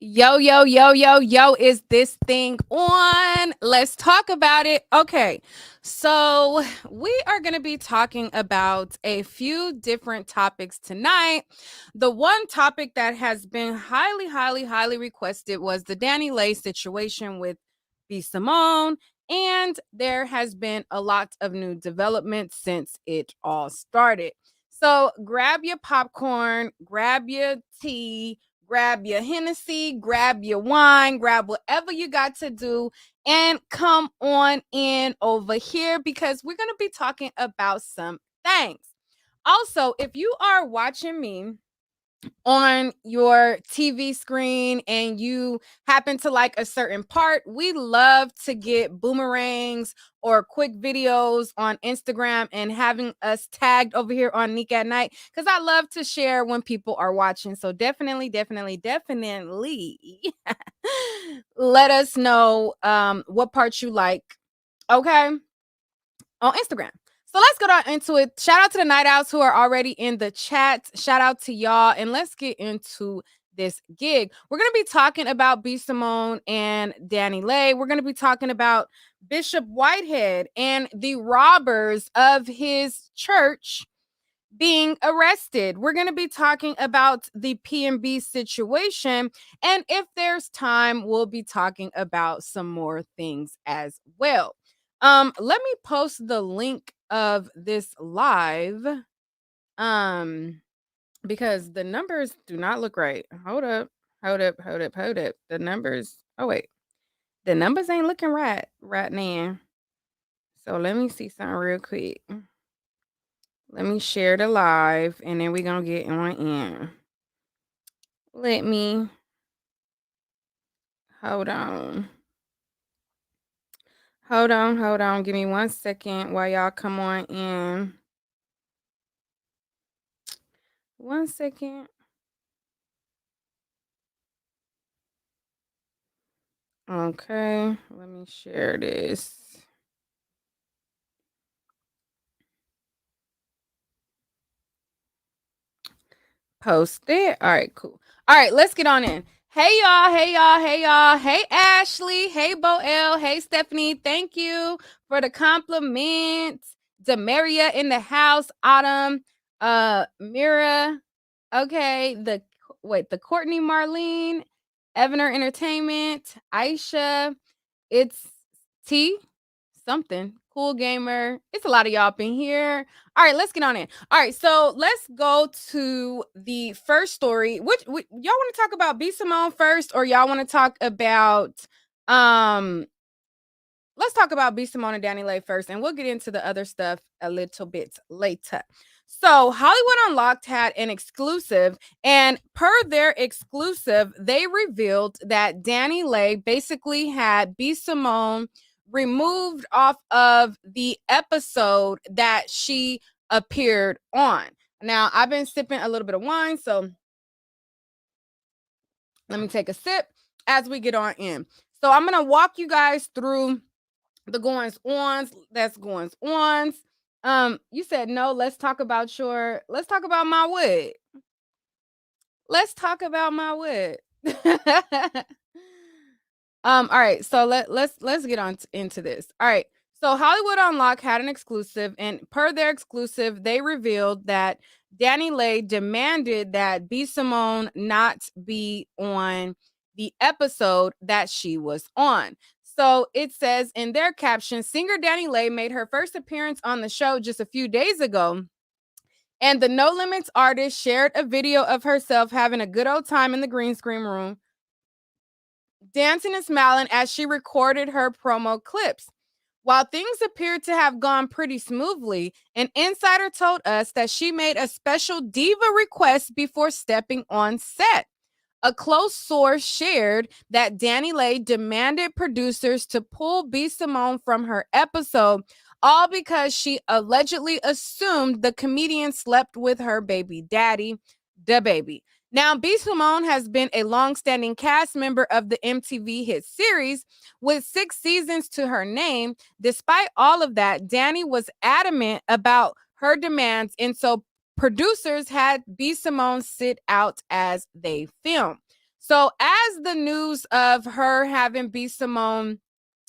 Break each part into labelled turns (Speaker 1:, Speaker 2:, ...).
Speaker 1: Yo, yo, yo, yo, yo, is this thing on? Let's talk about it. Okay, so we are going to be talking about a few different topics tonight. The one topic that has been highly, highly, highly requested was the Dani Leigh situation with B. Simone. And there has been a lot of new developments since it all started. So grab your popcorn, grab your tea, grab your Hennessy, grab your wine, grab whatever you got to do, and come on in over here because we're going to be talking about some things. Also, if you are watching me on your TV screen and you happen to like a certain part, we love to get boomerangs or quick videos on Instagram and having us tagged over here on Nick at Night because I love to share when people are watching. So definitely, definitely, definitely let us know what parts you like. Okay. On Instagram. So let's go down into it. Shout out to the night owls who are already in the chat. Shout out to y'all. And let's get into this gig. We're going to be talking about B. Simone and Dani Leigh. We're going to be talking about Bishop Whitehead and the robbers of his church being arrested. We're going to be talking about the P&B situation. And if there's time, we'll be talking about some more things as well. Let me post the link of this live. Because the numbers do not look right. Hold up. The numbers. Oh wait. The numbers ain't looking right now. So let me see something real quick. Let me share the live and then we're gonna get on in. Let me hold on. Hold on. Give me 1 second while y'all come on in. 1 second. Okay, let me share this. Post it. All right, cool. All right, let's get on in. Hey y'all, hey y'all, hey y'all. Hey Ashley, hey Boel, hey Stephanie. Thank you for the compliments. Demaria in the house, Autumn, Mira. Okay, the Courtney Marlene, Evaner Entertainment, Aisha, it's T something. Cool gamer. It's a lot of y'all up in here. All right, let's get on in. All right, so let's go to the first story. Which y'all want to talk about B. Simone first, or y'all want to talk about let's talk about B. Simone and Dani Leigh first, and we'll get into the other stuff a little bit later. So Hollywood Unlocked had an exclusive, and per their exclusive, they revealed that Dani Leigh basically had B. Simone removed off of the episode that she appeared on. Now, I've been sipping a little bit of wine, so let me take a sip as we get on in. So I'm going to walk you guys through the goings ons, that's goings ons. You said no, let's talk about my wood. Let's talk about my wood. All right, so let's get on into this. All right. So Hollywood Unlocked had an exclusive, and per their exclusive, they revealed that Dani Leigh demanded that B. Simone not be on the episode that she was on. So it says in their caption, singer Dani Leigh made her first appearance on the show just a few days ago. And the No Limits artist shared a video of herself having a good old time in the green screen room, dancing and smiling as she recorded her promo clips. While things appeared to have gone pretty smoothly, an insider told us that she made a special diva request before stepping on set. A close source shared that Dani Leigh demanded producers to pull B. Simone from her episode, all because she allegedly assumed the comedian slept with her baby daddy, DaBaby. Now, B. Simone has been a long-standing cast member of the MTV hit series with 6 seasons to her name. Despite all of that, Dani was adamant about her demands, and so producers had B. Simone sit out as they filmed. So as the news of her having B Simone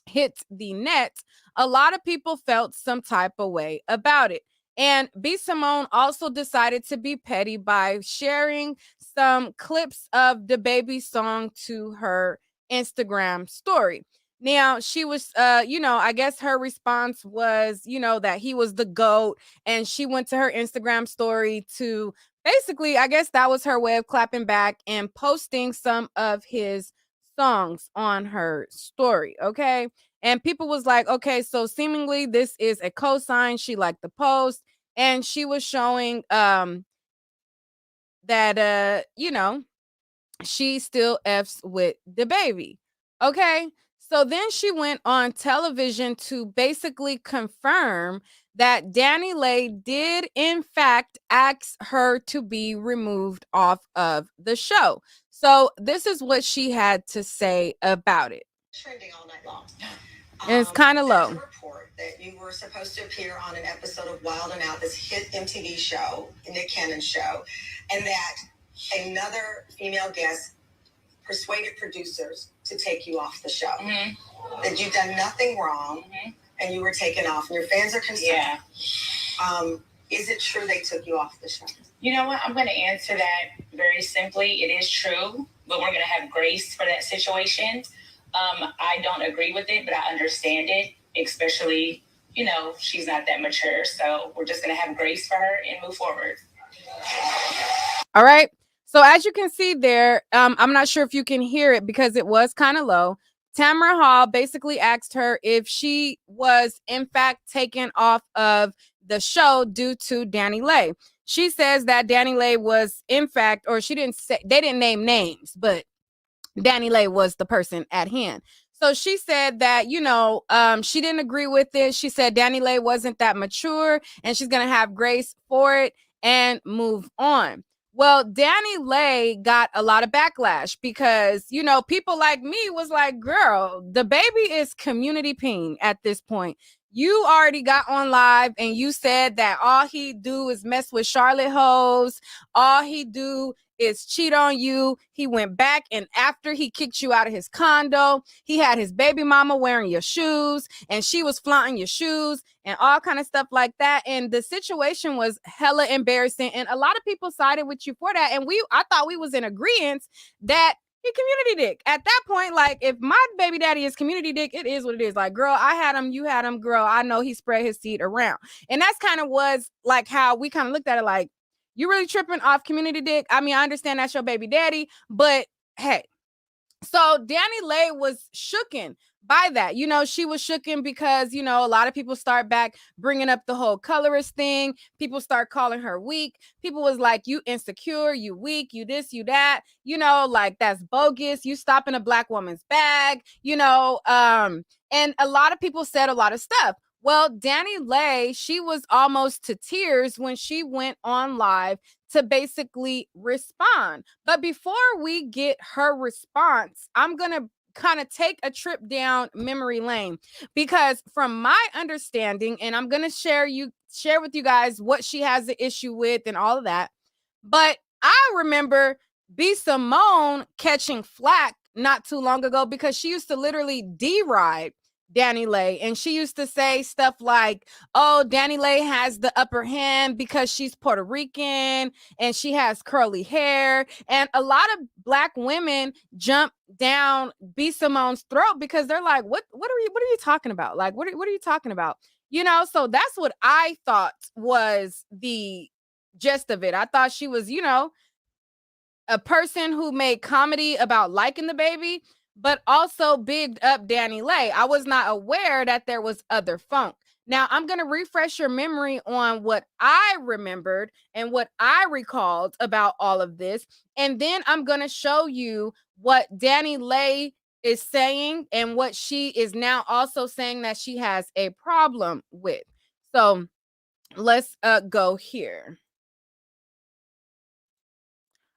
Speaker 1: hit the net, a lot of people felt some type of way about it. And B Simone also decided to be petty by sharing some clips of the baby song to her Instagram story. Now, she was, I guess her response was, that he was the GOAT. And she went to her Instagram story to basically, I guess that was her way of clapping back and posting some of his songs on her story. Okay. And people was like, okay, so seemingly this is a cosign. She liked the post and she was showing that she still F's with the baby. Okay. So then she went on television to basically confirm that Dani Leigh did, in fact, ask her to be removed off of the show. So this is what she had to say about it.
Speaker 2: Trending all night long.
Speaker 1: And it's kind of low.
Speaker 2: There's a report that you were supposed to appear on an episode of Wild and Out, this hit MTV show, the Nick Cannon show, and that another female guest persuaded producers to take you off the show. Mm-hmm. That you've done nothing wrong, mm-hmm. and you were taken off, and your fans are concerned. Yeah. Is it true they took you off the show?
Speaker 3: You know what? I'm going to answer that very simply. It is true, but we're going to have grace for that situation. I don't agree with it, but I understand it, especially, she's not that mature. So we're just going to have grace for her and move forward.
Speaker 1: All right. So as you can see there, I'm not sure if you can hear it because it was kind of low. Tamara Hall basically asked her if she was, in fact, taken off of the show due to Dani Leigh. She says that Dani Leigh was, in fact, or she didn't say, they didn't name names, but Dani Leigh was the person at hand. So she said that, she didn't agree with it. She said Dani Leigh wasn't that mature and she's going to have grace for it and move on. Well, Dani Leigh got a lot of backlash because, people like me was like, girl, the baby is community peen at this point. You already got on live and you said that all he do is mess with Charlotte hoes. All he do is cheat on you. He went back and after he kicked you out of his condo, he had his baby mama wearing your shoes and she was flaunting your shoes and all kind of stuff like that. And the situation was hella embarrassing. And a lot of people sided with you for that. And I thought we was in agreement that he community dick. At that point, like, if my baby daddy is community dick, it is what it is. Like, girl, I had him, you had him, girl. I know he spread his seed around. And that's kind of was like how we kind of looked at it like, you really tripping off community dick? I mean, I understand that's your baby daddy, but hey. So Dani Leigh was shooken by that. She was shooken because, a lot of people start back bringing up the whole colorist thing. People start calling her weak. People was like, you insecure, you weak, you this, you that, like that's bogus. You stopping a black woman's bag, and a lot of people said a lot of stuff. Well, Dani Leigh, she was almost to tears when she went on live to basically respond. But before we get her response, I'm going to kind of take a trip down memory lane because from my understanding, and I'm going to share with you guys what she has the issue with and all of that. But I remember B Simone catching flack not too long ago because she used to literally deride Dani Leigh. And she used to say stuff like, oh, Dani Leigh has the upper hand because she's Puerto Rican and she has curly hair. And a lot of black women jump down B Simone's throat because they're like, what are you talking about? Like, what are you talking about? So that's what I thought was the gist of it. I thought she was, a person who made comedy about liking the baby, but also bigged up Dani Leigh. I was not aware that there was other funk. Now, I'm going to refresh your memory on what I remembered and what I recalled about all of this. And then I'm going to show you what Dani Leigh is saying and what she is now also saying that she has a problem with. So let's go here.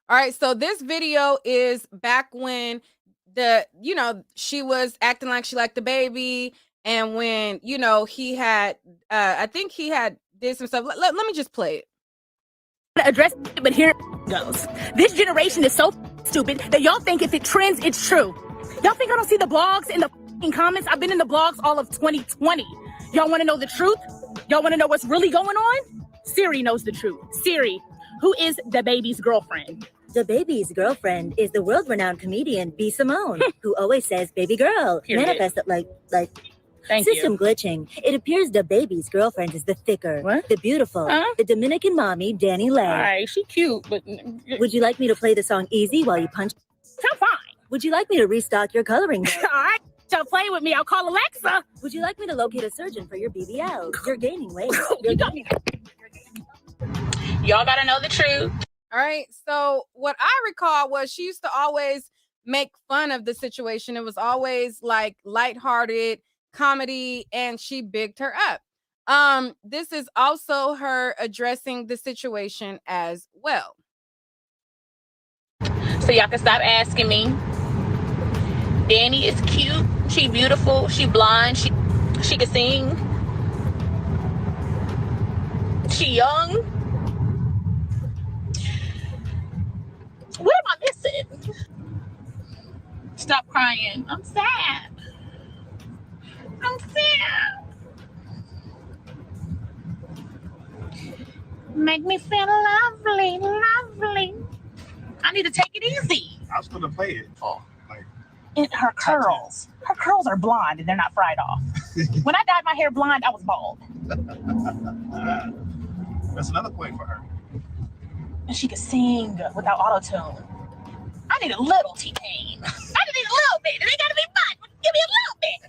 Speaker 1: All right, so this video is back when she was acting like she liked the baby, and when he had I think he had did some stuff. Let me just play it.
Speaker 4: Address it, but here it goes. This generation is so stupid that y'all think if it trends, it's true. Y'all think I don't see the blogs and the comments? I've been in the blogs all of 2020. Y'all want to know the truth? Y'all want to know what's really going on? Siri knows the truth. Siri, who is the baby's girlfriend?
Speaker 5: The baby's girlfriend is the world-renowned comedian B. Simone, who always says "baby girl."
Speaker 4: Period.
Speaker 5: Manifest it like
Speaker 4: Thank
Speaker 5: system
Speaker 4: you.
Speaker 5: glitching. It appears the baby's girlfriend is the thicker,
Speaker 4: What?
Speaker 5: the beautiful, the Dominican mommy, Dani Leigh.
Speaker 4: All right, she cute, but
Speaker 5: Would you like me to play the song "Easy" while you punch?
Speaker 4: I'm fine.
Speaker 5: Would you like me to restock your coloring book?
Speaker 4: All right, y'all play with me. I'll call Alexa.
Speaker 5: Would you like me to locate a surgeon for your BBL? You're gaining weight.
Speaker 4: Y'all gotta know the truth.
Speaker 1: All right. So what I recall was she used to always make fun of the situation. It was always like lighthearted comedy, and she bigged her up. This is also her addressing the situation as well.
Speaker 4: So y'all can stop asking me. Dani is cute. She beautiful. She blonde. She can sing. She young. What am I missing? Stop crying. I'm sad. I'm sad. Make me feel lovely, lovely. I need to take it easy.
Speaker 6: I was gonna play it.
Speaker 4: In her curls. Her curls are blonde and they're not fried off. When I dyed my hair blonde, I was bald.
Speaker 6: That's another point for her.
Speaker 4: And she could sing without auto-tune. I need a little T-Pain. I just need a little bit. It ain't gotta be much. Give me a little bit.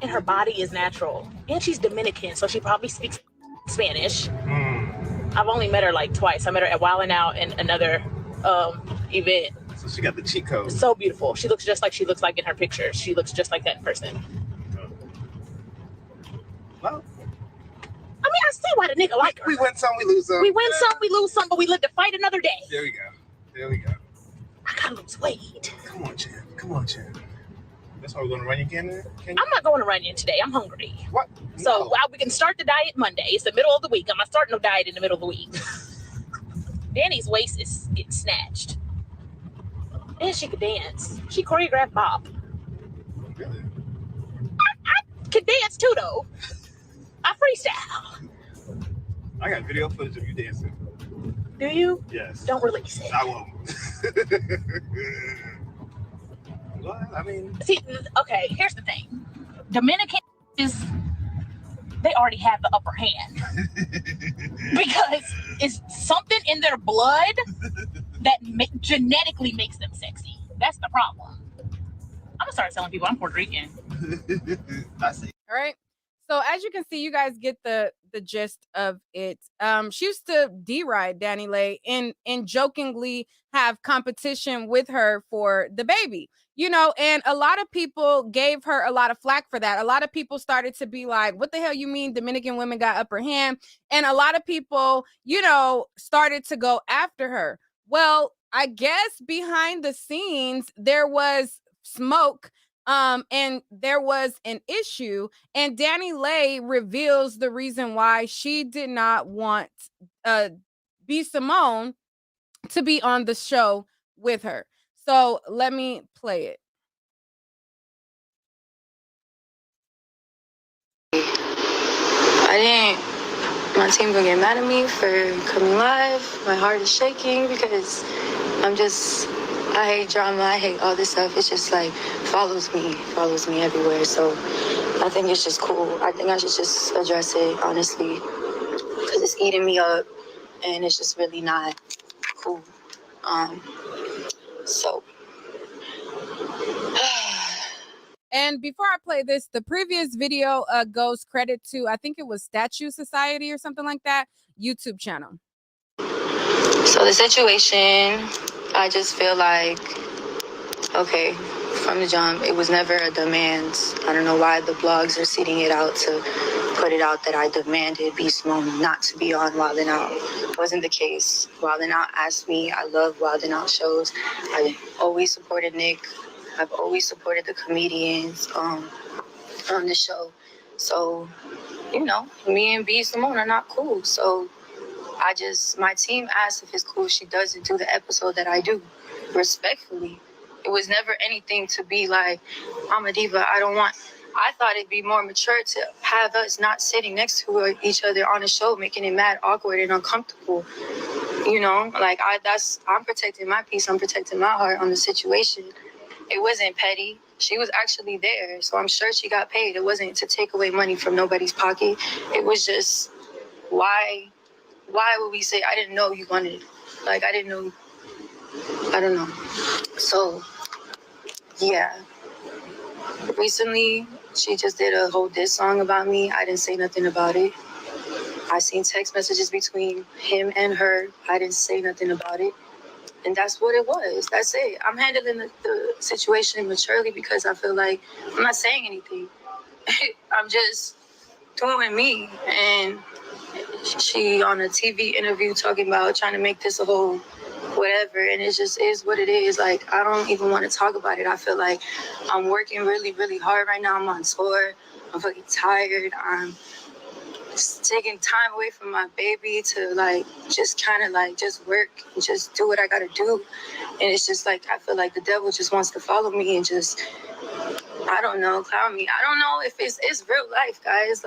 Speaker 4: And her body is natural. And she's Dominican, so she probably speaks Spanish. I've only met her like twice. I met her at Wildin' Out and another event.
Speaker 6: So she got the cheat code.
Speaker 4: So beautiful. She looks just like she looks like in her pictures. She looks just like that in person.
Speaker 6: Well,
Speaker 4: I mean, I see why the nigga like her.
Speaker 6: we win some, we lose some.
Speaker 4: We win some, we lose some, but we live to fight another day.
Speaker 6: There we go. There we go.
Speaker 4: I gotta lose weight.
Speaker 6: Come on, champ. Come on, champ. That's why we're gonna run again.
Speaker 4: I'm not going to Runyon today. I'm hungry.
Speaker 6: What?
Speaker 4: So we can start the diet Monday. It's the middle of the week. I'm not starting no diet in the middle of the week. Dani's waist is getting snatched. And she could dance. She choreographed bop.
Speaker 6: Really?
Speaker 4: I can dance too, though. I freestyle.
Speaker 6: I got video footage of you dancing.
Speaker 4: Do you?
Speaker 6: Yes.
Speaker 4: Don't release it.
Speaker 6: I won't. Well, I mean,
Speaker 4: See, okay, here's the thing. Dominicans, they already have the upper hand. Because it's something in their blood that genetically makes them sexy. That's the problem. I'm gonna start telling people I'm Puerto Rican.
Speaker 6: I see.
Speaker 1: All right. So as you can see, you guys get the gist of it. She used to deride Dani Leigh and jokingly have competition with her for the baby, you know, and a lot of people gave her a lot of flack for that. A lot of people started to be like, what the hell you mean Dominican women got upper hand? And a lot of people, you know, started to go after her. Well, I guess behind the scenes, there was smoke. And there was an issue, and Dani Leigh reveals the reason why she did not want B. Simone to be on the show with her. So let me play it.
Speaker 7: My team gonna get mad at me for coming live. My heart is shaking because I hate drama, I hate all this stuff. It's just like follows me everywhere. So I think it's just cool. I think I should just address it honestly because it's eating me up and it's just really not cool. So.
Speaker 1: And before I play this, the previous video goes credit to, I think it was Statue Society or something like that, YouTube channel.
Speaker 7: So the situation, I just feel like, okay, from the jump, it was never a demand. I don't know why the blogs are seeding it out to put it out that I demanded B. Simone not to be on Wildin' Out. It wasn't the case. Wildin' Out asked me. I love Wildin' Out shows. I always supported Nick. I've always supported the comedians on the show. So me and B Simone are not cool. So my team asked if it's cool if she doesn't do the episode that I do, respectfully. It was never anything to be like, I'm a diva, I thought it'd be more mature to have us not sitting next to each other on a show, making it mad awkward and uncomfortable. I'm protecting my peace, I'm protecting my heart on the situation. It wasn't petty. She was actually there, so I'm sure she got paid. It wasn't to take away money from nobody's pocket. It was just, why would we say, I didn't know you wanted, I don't know. So, yeah. Recently, she just did a whole diss song about me. I didn't say nothing about it. I seen text messages between him and her. I didn't say nothing about it. And that's what it was. That's it. I'm handling the situation maturely because I feel like I'm not saying anything. I'm just doing me. And she on a TV interview talking about trying to make this a whole whatever, and it just is what it is. I don't even want to talk about it. I feel like I'm working really, really hard right now. I'm on tour. I'm fucking tired. I'm just taking time away from my baby to just kind of just work and just do what I gotta do. And it's just I feel like the devil just wants to follow me and just, I don't know, clown me. I don't know if it's real life, guys.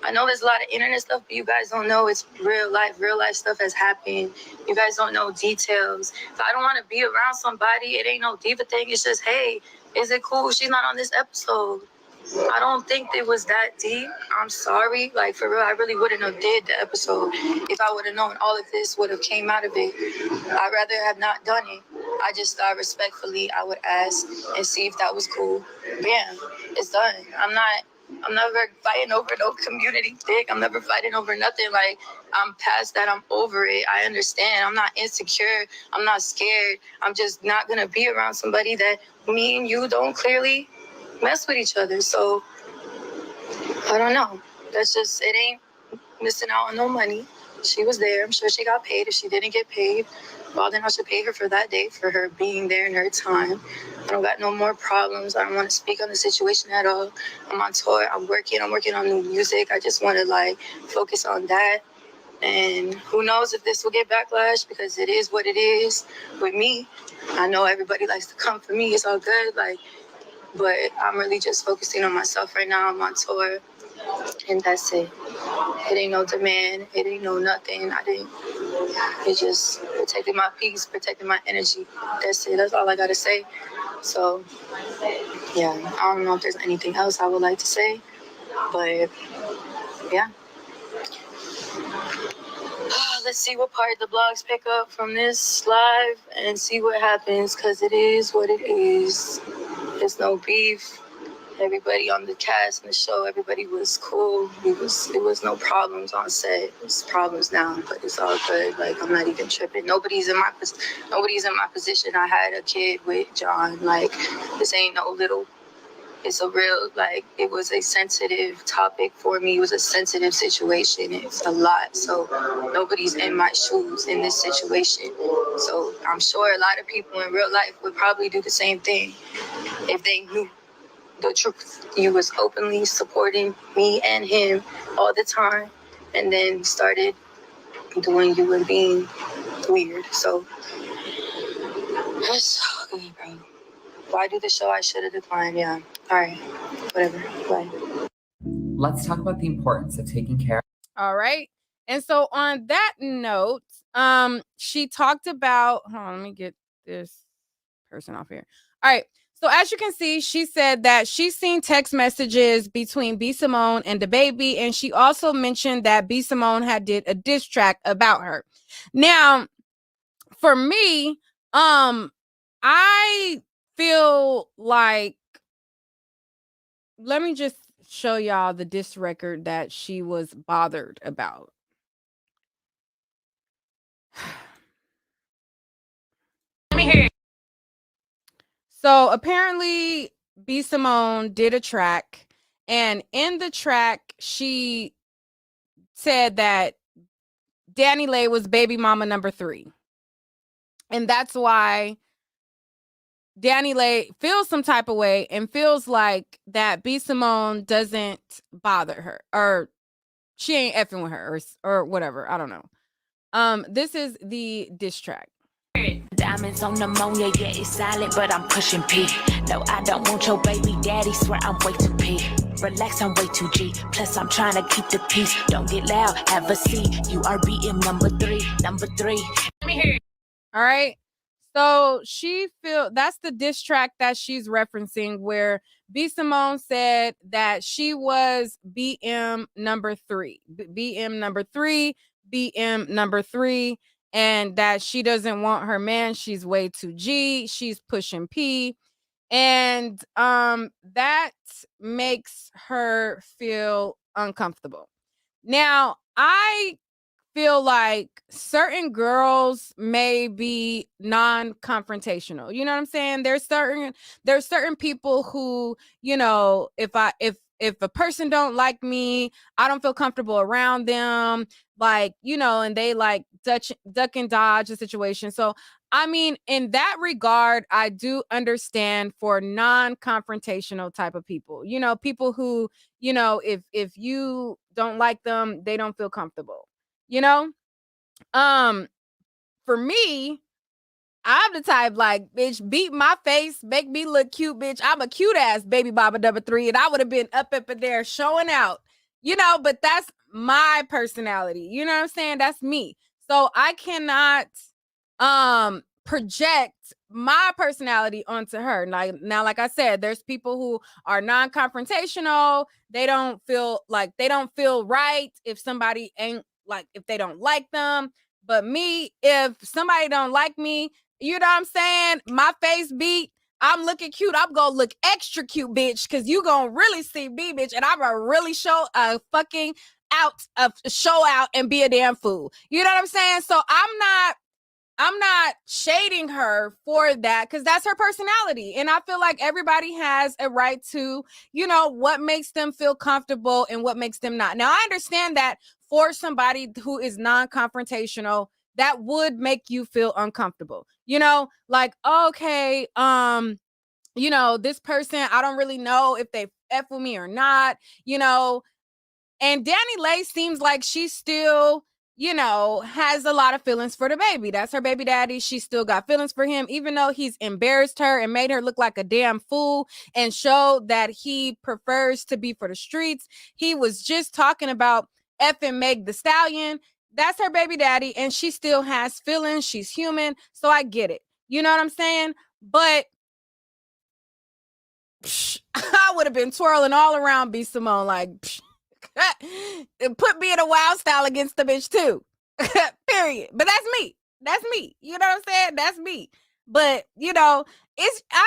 Speaker 7: I know there's a lot of internet stuff, but you guys don't know it's real life. Real life stuff has happened. You guys don't know details. If I don't want to be around somebody, it ain't no diva thing. It's just, hey, is it cool she's not on this episode? I don't think it was that deep. I'm sorry. For real, I really wouldn't have did the episode if I would have known all of this would have came out of it. I'd rather have not done it. I just thought respectfully I would ask and see if that was cool. Bam, it's done. I'm never fighting over no community dick. I'm never fighting over nothing. I'm past that. I'm over it. I understand. I'm not insecure. I'm not scared. I'm just not going to be around somebody that me and you don't clearly mess with each other. So, I don't know. That's just, it ain't missing out on no money. She was there. I'm sure she got paid. If she didn't get paid, well, then I should pay her for that day, for her being there in her time. I don't got no more problems. I don't want to speak on the situation at all. I'm on tour. I'm working on new music. I just want to focus on that. And who knows if this will get backlash, because it is what it is with me. I know everybody likes to come for me. It's all good. But I'm really just focusing on myself right now. I'm on tour. And that's it. It ain't no demand. It ain't no nothing. It's just protecting my peace, protecting my energy. That's it. That's all I got to say. So, yeah, I don't know if there's anything else I would like to say. But, yeah. Let's see what part the blogs pick up from this live and see what happens, because it is what it is. There's no beef. Everybody on the cast and the show, everybody was cool. It was no problems on set. It's problems now, but it's all good. I'm not even tripping. Nobody's in my position. I had a kid with John. This ain't no little. It's a real, it was a sensitive topic for me. It was a sensitive situation. It's a lot. So nobody's in my shoes in this situation. So I'm sure a lot of people in real life would probably do the same thing if they knew the truth. You was openly supporting me and him all the time, and then started doing you and being weird. So that's okay, bro. Why do the show? I should have declined. Yeah. All right. Whatever. Bye.
Speaker 2: Let's talk about the importance of taking care.
Speaker 1: All right. And so on that note, she talked about, hold on, let me get this person off here. All right. So as you can see, she said that she's seen text messages between B Simone and the baby, and she also mentioned that B Simone had did a diss track about her. Now, for me, I feel like, let me just show y'all the diss record that she was bothered about.
Speaker 4: Let me hear it.
Speaker 1: So apparently B Simone did a track, and in the track she said that Dani Leigh was baby mama number 3. And that's why Dani Leigh feels some type of way and feels like that B Simone doesn't bother her, or she ain't effing with her or whatever. I don't know. This is the diss track.
Speaker 8: Diamonds on pneumonia, yeah, it's silent, but I'm pushing P. No, I don't want your baby daddy, swear I'm way too P. Relax, I'm way too G. Plus, I'm trying to keep the peace. Don't get loud, have a seat. You are BM number three. Let me hear it.
Speaker 1: All right. So that's the diss track that she's referencing, where B Simone said that she was BM number three, BM number three, BM number three, and that she doesn't want her man. She's way too G. She's pushing P. And that makes her feel uncomfortable. Now, I feel like certain girls may be non-confrontational. You know what I'm saying? There's certain people who, if a person don't like me, I don't feel comfortable around them, and they like duck and dodge the situation. So I mean, in that regard, I do understand for non-confrontational type of people. People who, if you don't like them, they don't feel comfortable. You know? Um, for me, I'm the type like, bitch, beat my face, make me look cute, bitch. I'm a cute ass baby Baba number three, and I would have been up in there showing out, but that's my personality. You know what I'm saying? That's me. So I cannot project my personality onto her. Now, like I said, there's people who are non-confrontational. They don't feel right if somebody ain't like, if they don't like them. But me, if somebody don't like me, you know what I'm saying? My face beat, I'm looking cute. I'm gonna look extra cute, bitch, because you gonna really see me, bitch, and I'm gonna really show out and be a damn fool. You know what I'm saying? So I'm not shading her for that, because that's her personality. And I feel like everybody has a right to, what makes them feel comfortable and what makes them not. Now, I understand that for somebody who is non-confrontational, that would make you feel uncomfortable. Like, okay, this person, I don't really know if they F with me or not, and Dani Leigh seems like she still, has a lot of feelings for the baby. That's her baby daddy. She still got feelings for him, even though he's embarrassed her and made her look like a damn fool and showed that he prefers to be for the streets. He was just talking about effing Meg the Stallion. That's her baby daddy, and she still has feelings. She's human, so I get it. You know what I'm saying? But I would have been twirling all around B Simone like, put me in a wild style against the bitch too. Period. But that's me. That's me. You know what I'm saying? That's me. But I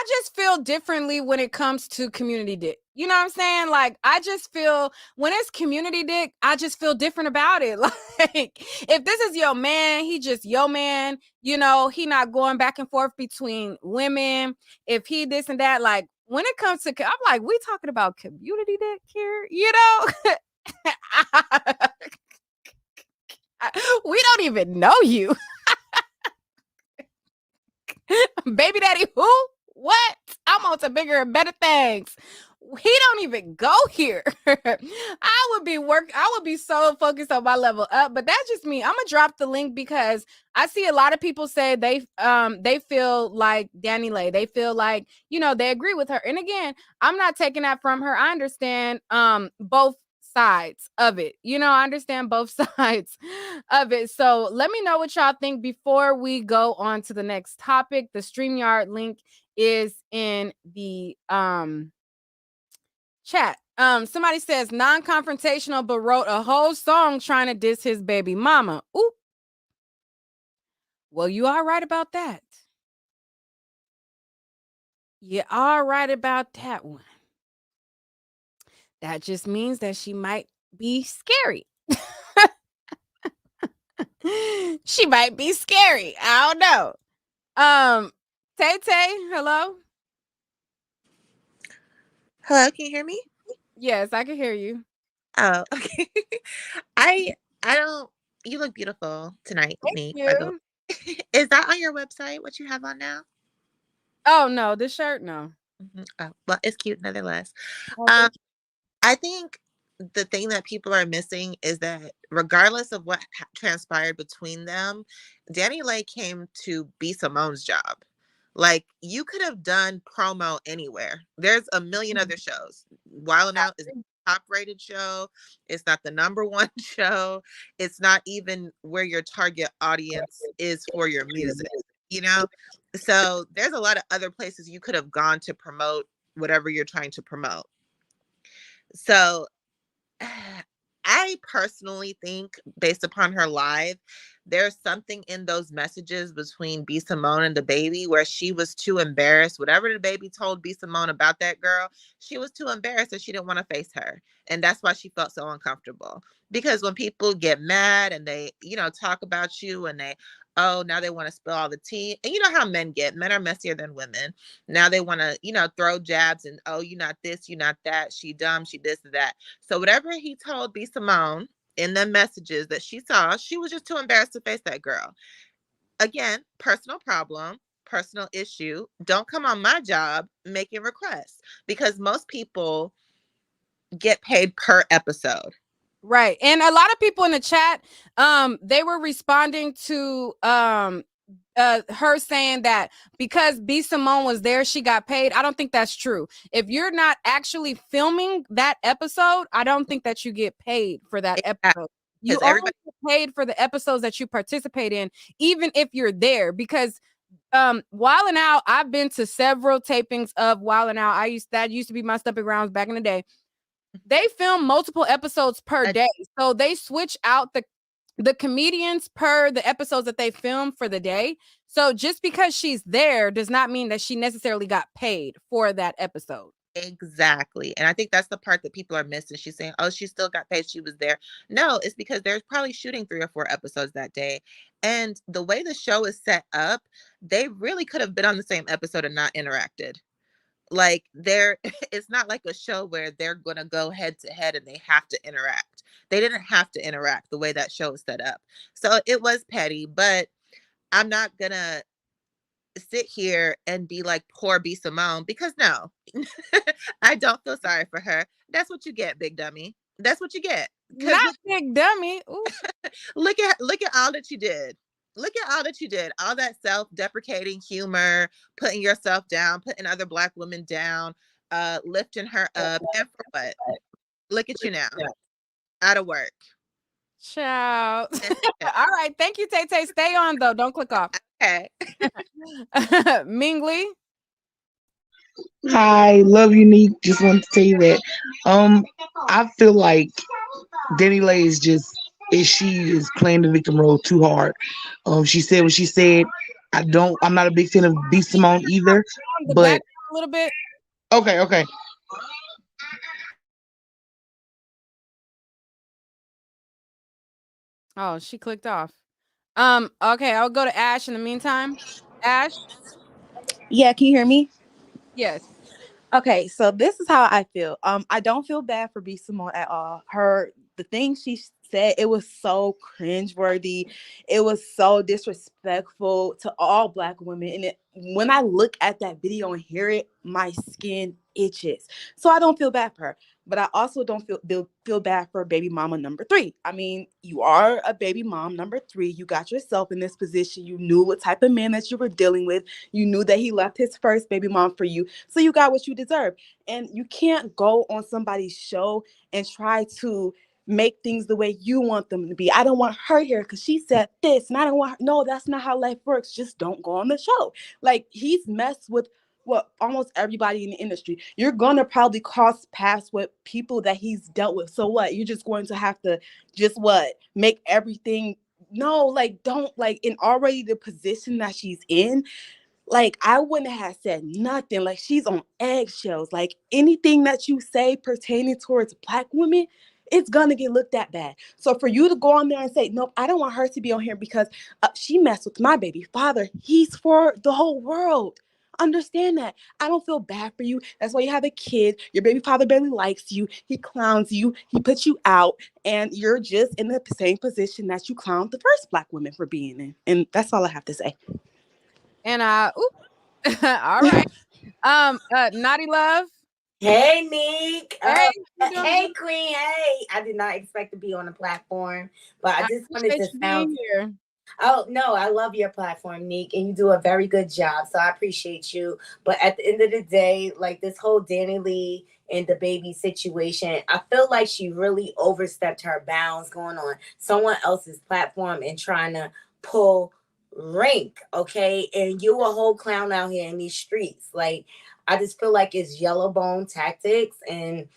Speaker 1: just feel differently when it comes to community dick. You know what I'm saying? Like, I just feel when it's community dick, I just feel different about it. Like, if this is your man, he just your man, he not going back and forth between women. If he this and that, like, when it comes to, I'm like, we talking about community dick here, we don't even know you. Baby daddy who? What? I'm on to bigger and better things. He don't even go here. I would be so focused on my level up, but that's just me. I'm gonna drop the link because I see a lot of people say they feel like Dani Leigh. They feel like, they agree with her. And again, I'm not taking that from her. I understand both sides of it. I understand both sides of it. So let me know what y'all think before we go on to the next topic. The StreamYard link is in the chat. Somebody says non-confrontational, but wrote a whole song trying to diss his baby mama. Ooh. Well, you are right about that. You are right about that one. That just means that she might be scary. She might be scary. I don't know. Tay Tay, hello.
Speaker 9: Hello, can you hear me?
Speaker 1: Yes, I can hear you.
Speaker 9: Oh, okay. I don't. You look beautiful tonight,
Speaker 1: Thank
Speaker 9: by the way.
Speaker 1: you.
Speaker 9: Is that on your website? What you have on now?
Speaker 1: Oh no, this shirt, no.
Speaker 9: Oh, well, it's cute nonetheless.
Speaker 1: Okay.
Speaker 9: I think the thing that people are missing is that regardless of what transpired between them, Dani Leigh came to be Simone's job. Like, you could have done promo anywhere. There's a million other shows. Wild 'N Out is a top rated show. It's not the number one show. It's not even where your target audience is for your music, you know? So there's a lot of other places you could have gone to promote whatever you're trying to promote. So I personally think, based upon her live, there's something in those messages between B Simone and the baby where she was too embarrassed. Whatever the baby told B Simone about that girl, she was too embarrassed and she didn't want to face her. And that's why she felt so uncomfortable. Because when people get mad and they, talk about you and now they want to spill all the tea. And you know how men get. Men are messier than women. Now they want to, throw jabs and, oh, you're not this, you're not that. She dumb, she this, that. So whatever he told B Simone in the messages that she saw, she was just too embarrassed to face that girl. Again, personal problem, personal issue. Don't come on my job making requests, because most people get paid per episode.
Speaker 1: Right. And a lot of people in the chat, they were responding to her saying that because B Simone was there, she got paid. I don't think that's true. If you're not actually filming that episode, I don't think that you get paid for that episode. You only get paid for the episodes that you participate in, even if you're there. Because Wild 'N Out, I've been to several tapings of Wild 'N Out. That used to be my stumping grounds back in the day. They film multiple episodes per day. So they switch out the comedians per the episodes that they film for the day. So just because she's there does not mean that she necessarily got paid for that episode.
Speaker 9: Exactly. And I think that's the part that people are missing. She's saying, oh, she still got paid, she was there. No, it's because there's probably shooting 3 or 4 episodes that day. And the way the show is set up, they really could have been on the same episode and not interacted. Like, it's not like a show where they're going to go head to head and they have to interact. They didn't have to interact the way that show is set up. So it was petty, but I'm not going to sit here and be like poor B Simone, because no, I don't feel sorry for her. That's what you get, big dummy. That's what you get.
Speaker 1: Not big dummy. Ooh.
Speaker 9: Look at all that you did. Look at all that you did. All that self-deprecating humor, putting yourself down, putting other Black women down, lifting her up. And for what? Look at you now. Out of work.
Speaker 1: Ciao. All right. Thank you, Tay Tay. Stay on though. Don't click off.
Speaker 9: Okay.
Speaker 1: Mingly.
Speaker 10: Hi, love Unique. Just wanted to tell you that. I feel like Dani Leigh she is playing the victim role too hard. She said what she said. I'm not a big fan of B Simone either. But
Speaker 1: a little bit.
Speaker 10: Okay.
Speaker 1: Oh, she clicked off. Okay, I'll go to Ash in the meantime. Ash?
Speaker 11: Yeah, can you hear me?
Speaker 1: Yes.
Speaker 11: Okay, so this is how I feel. I don't feel bad for B Simone at all. The thing she said, it was so cringeworthy. It was so disrespectful to all Black women. And when I look at that video and hear it, my skin itches. So I don't feel bad for her. But I also don't feel bad for baby mama number 3. I mean, you are a baby mom number 3. You got yourself in this position. You knew what type of man that you were dealing with. You knew that he left his first baby mom for you. So you got what you deserve. And you can't go on somebody's show and try to make things the way you want them to be. I don't want her here because she said this, and I don't want her. No, that's not how life works. Just don't go on the show. Like, he's messed with almost everybody in the industry. You're gonna probably cross paths with people that he's dealt with. So what? You're just going to have to make everything. No, like, don't, like, in already the position that she's in. Like, I wouldn't have said nothing. Like, she's on eggshells. Like, anything that you say pertaining towards Black women, it's gonna get looked at bad. So for you to go on there and say, nope, I don't want her to be on here because she messed with my baby father. He's for the whole world. Understand that. I don't feel bad for you. That's why you have a kid. Your baby father barely likes you. He clowns you. He puts you out. And you're just in the same position that you clowned the first Black women for being in. And that's all I have to say.
Speaker 1: And all right. Naughty Love.
Speaker 12: Hey, Nick.
Speaker 1: Hey, you doing
Speaker 12: Hey,
Speaker 1: good?
Speaker 12: Queen. Hey. I did not expect to be on the platform, but I
Speaker 1: I
Speaker 12: just wanted
Speaker 1: appreciate
Speaker 12: to
Speaker 1: you
Speaker 12: sound.
Speaker 1: being here.
Speaker 12: Oh, no, I love your platform, Nick, and you do a very good job. So I appreciate you. But at the end of the day, like this whole Dani Leigh and the baby situation, I feel like she really overstepped her bounds going on someone else's platform and trying to pull rank, okay? And you a whole clown out here in these streets. Like, I just feel like it's yellow bone tactics, and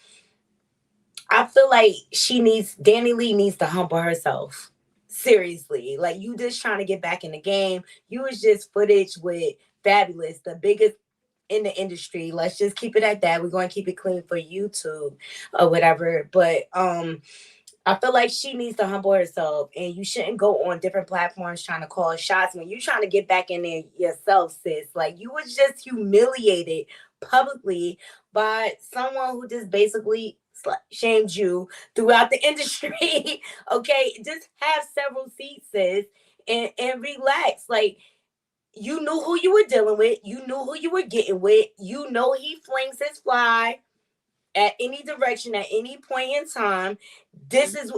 Speaker 12: I feel like Dani Leigh needs to humble herself. Seriously. Like, you just trying to get back in the game. You was just footage with Fabulous, the biggest in the industry. Let's just keep it at that. We're going to keep it clean for YouTube or whatever. But I feel like she needs to humble herself, and you shouldn't go on different platforms trying to call shots when you're trying to get back in there yourself, sis. Like, you was just humiliated publicly by someone who just basically shamed you throughout the industry. Okay, just have several seats, sis, and relax. Like, you knew who you were dealing with, you knew who you were getting with, you know he flings his fly at any direction at any point in time. This is,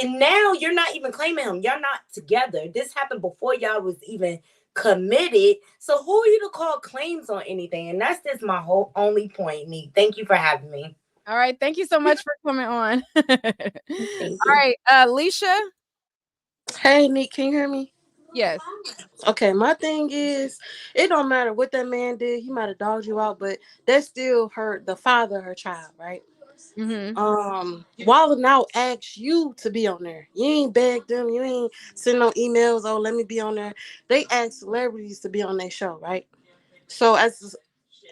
Speaker 12: and now you're not even claiming him. Y'all not together. This happened before y'all was even committed. So who are you to call claims on anything? And that's just my whole only point, Nee. Thank you for having me.
Speaker 1: All right. Thank you so much for coming on.
Speaker 12: Thank
Speaker 1: All
Speaker 12: you.
Speaker 1: right. Alicia.
Speaker 13: Hey, Nick, can you hear me?
Speaker 1: Yes.
Speaker 13: Okay, my thing is, it don't matter what that man did. He might have dogged you out, but that's still the father of her child, right?
Speaker 1: Mm-hmm.
Speaker 13: Wallen Out asked you to be on there. You ain't begged them. You ain't send no emails. Oh, let me be on there. They ask celebrities to be on their show, right? So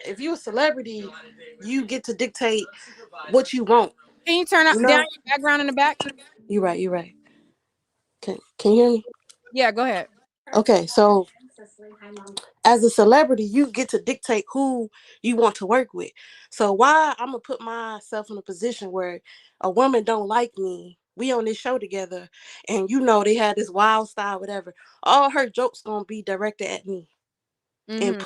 Speaker 13: if you're a celebrity, you get to dictate what you want.
Speaker 1: Can you turn up
Speaker 13: You
Speaker 1: down
Speaker 13: know?
Speaker 1: your background in the back?
Speaker 13: You're right. You're right. Can you hear me?
Speaker 1: Yeah, go ahead.
Speaker 13: Okay, so as a celebrity, you get to dictate who you want to work with. So why I'm gonna put myself in a position where a woman don't like me? We on this show together, and they had this wild style, whatever. All her jokes gonna be directed at me and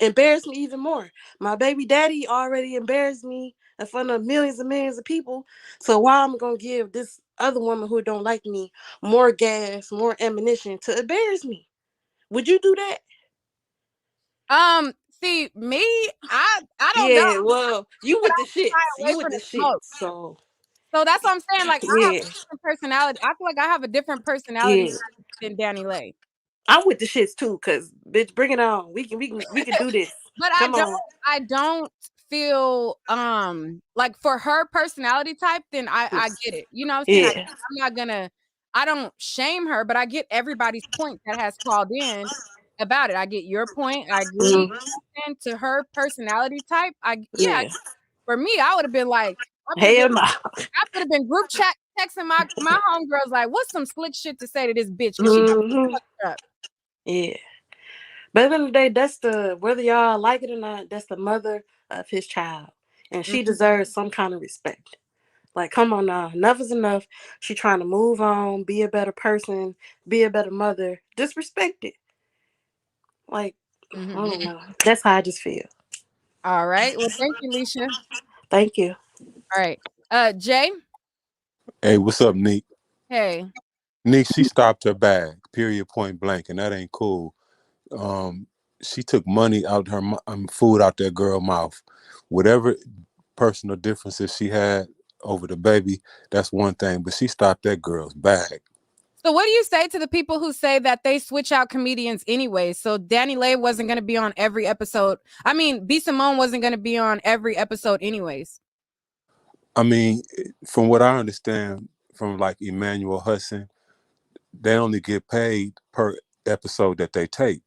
Speaker 13: embarrass me even more. My baby daddy already embarrassed me in front of millions and millions of people. So why I'm gonna give this other woman who don't like me more gas, more ammunition to embarrass me? Would you do that?
Speaker 1: See, me, I don't know.
Speaker 13: Yeah, well, you
Speaker 1: But
Speaker 13: with
Speaker 1: I
Speaker 13: the
Speaker 1: shy
Speaker 13: shits.
Speaker 1: away
Speaker 13: You with
Speaker 1: from
Speaker 13: the
Speaker 1: the smoke.
Speaker 13: shits. So
Speaker 1: So that's what I'm saying. Like, I have
Speaker 13: yeah,
Speaker 1: a different personality. I feel like I have a different personality
Speaker 13: yeah.
Speaker 1: than Dani Leigh.
Speaker 13: I'm with the shits too, cause bitch, bring it on. We can do this.
Speaker 1: But
Speaker 13: Come on.
Speaker 1: I don't feel like for her personality type, then I get it. You know what I'm saying?
Speaker 13: Yeah.
Speaker 1: I'm not gonna I don't shame her, but I get everybody's point that has called in about it. I get your point. I agree.
Speaker 13: Mhm.
Speaker 1: And to her personality type,
Speaker 13: Yeah.
Speaker 1: for me, I would have been like,
Speaker 13: Hell no.
Speaker 1: I would have been group chat texting my homegirls like, what's some slick shit to say to this bitch because she
Speaker 13: Mhm.
Speaker 1: fucked up.
Speaker 13: Yeah. But at the end of the day, that's whether y'all like it or not, that's the mother of his child. And she deserves some kind of respect. Like, come on now. Enough is enough. She trying to move on, be a better person, be a better mother. Just respect it. Like, I
Speaker 1: Mm-hmm.
Speaker 13: don't know. That's how I just feel.
Speaker 1: All right. Well, thank you, Leisha.
Speaker 13: Thank you.
Speaker 1: All right. Jay.
Speaker 14: Hey, what's up, Neek?
Speaker 1: Hey.
Speaker 14: Neek, she stopped her bag, period, point blank, and that ain't cool. She took money out her food out that girl mouth. Whatever personal differences she had over the baby, that's one thing. But she stopped that girl's bag.
Speaker 1: So what do you say to the people who say that they switch out comedians anyway? So Dani Leigh wasn't going to be on every episode. I mean, B. Simone wasn't going to be on every episode anyways.
Speaker 14: I mean, from what I understand from like Emmanuel Hudson, they only get paid per episode that they tape.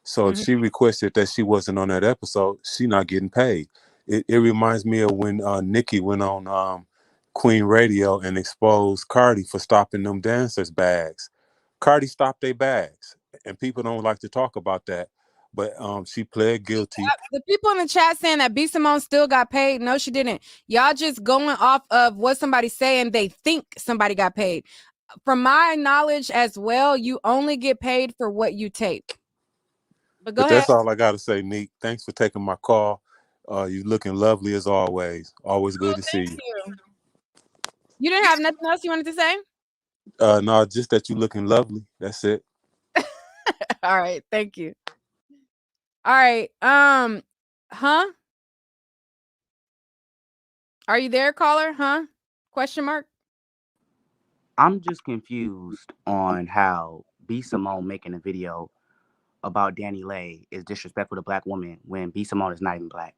Speaker 14: So if she requested that she wasn't on that episode, she not getting paid. It reminds me of when Nikki went on Queen Radio and exposed Cardi for stopping them dancers' bags. Cardi stopped their bags, and people don't like to talk about that. But she pled guilty.
Speaker 1: The people in the chat saying that B. Simone still got paid. No, she didn't. Y'all just going off of what somebody's saying. They think somebody got paid. From my knowledge as well, you only get paid for what you tape. But go
Speaker 14: But
Speaker 1: ahead.
Speaker 14: that's all I got to say, Neek. Thanks for taking my call. You looking lovely as always. Always good
Speaker 1: Oh,
Speaker 14: to see
Speaker 1: thank
Speaker 14: you.
Speaker 1: you. You didn't have nothing else you wanted to say?
Speaker 14: No, just that you looking lovely. That's it.
Speaker 1: All right, thank you. All right. Huh? Are you there, caller? Huh? Question mark.
Speaker 15: I'm just confused on how B Simone making a video about Dani Leigh is disrespectful to black women when B Simone is not even black.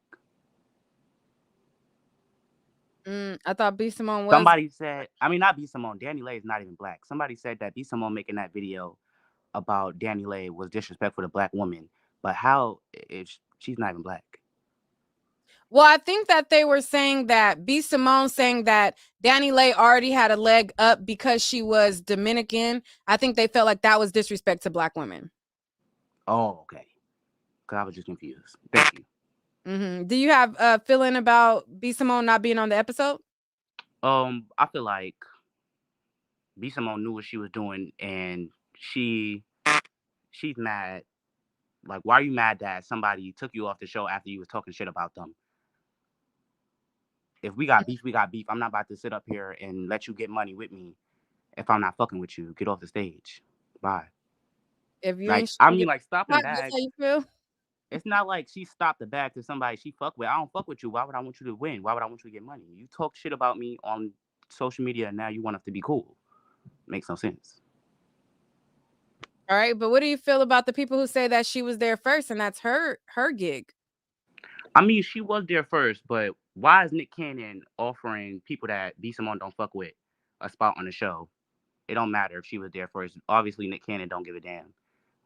Speaker 1: I thought B Simone was.
Speaker 15: Somebody said, I mean, not B Simone, Dani Leigh is not even black. Somebody said that B Simone making that video about Dani Leigh was disrespectful to black women. But how if she's not even black?
Speaker 1: Well, I think that they were saying that B Simone saying that Dani Leigh already had a leg up because she was Dominican. I think they felt like that was disrespect to black women.
Speaker 15: Oh, okay. Because I was just confused. Thank you.
Speaker 1: Do you have a feeling about B Simone not being on the episode?
Speaker 15: I feel like B Simone knew what she was doing, and she's mad. Like, why are you mad that somebody took you off the show after you was talking shit about them? If we got beef, we got beef. I'm not about to sit up here and let you get money with me if I'm not fucking with you. Get off the stage. Bye.
Speaker 1: If you
Speaker 15: Like,
Speaker 1: ain't
Speaker 15: I
Speaker 1: shooting
Speaker 15: mean,
Speaker 1: your
Speaker 15: like, stopping
Speaker 1: shot, that's how
Speaker 15: bags.
Speaker 1: you feel.
Speaker 15: It's not like she stopped the bag to somebody she fuck with. I don't fuck with you. Why would I want you to win? Why would I want you to get money? You talk shit about me on social media and now you want us to be cool. Makes no sense.
Speaker 1: All right, but what do you feel about the people who say that she was there first and that's her gig?
Speaker 15: I mean, she was there first, but why is Nick Cannon offering people that B Simone don't fuck with a spot on the show? It don't matter if she was there first. Obviously, Nick Cannon don't give a damn,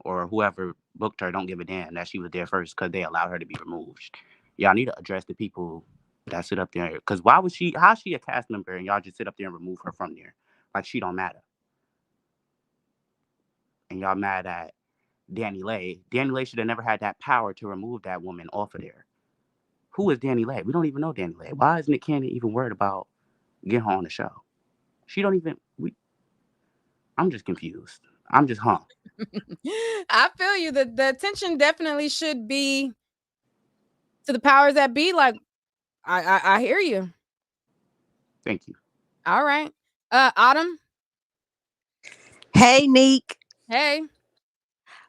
Speaker 15: or whoever booked her don't give a damn that she was there first because they allowed her to be removed. Y'all need to address the people that sit up there. Because why would she? How's she a cast member and y'all just sit up there and remove her from there? Like she don't matter. And y'all mad at Dani Leigh. Dani Leigh should have never had that power to remove that woman off of there. Who is Dani Leigh? We don't even know Dani Leigh. Why is Nick Cannon even worried about getting her on the show? She don't even. I'm just confused. I'm just
Speaker 1: I feel you. The attention definitely should be to the powers that be. Like, I hear you.
Speaker 15: Thank you.
Speaker 1: All right. Autumn.
Speaker 16: Hey, Neek.
Speaker 1: Hey.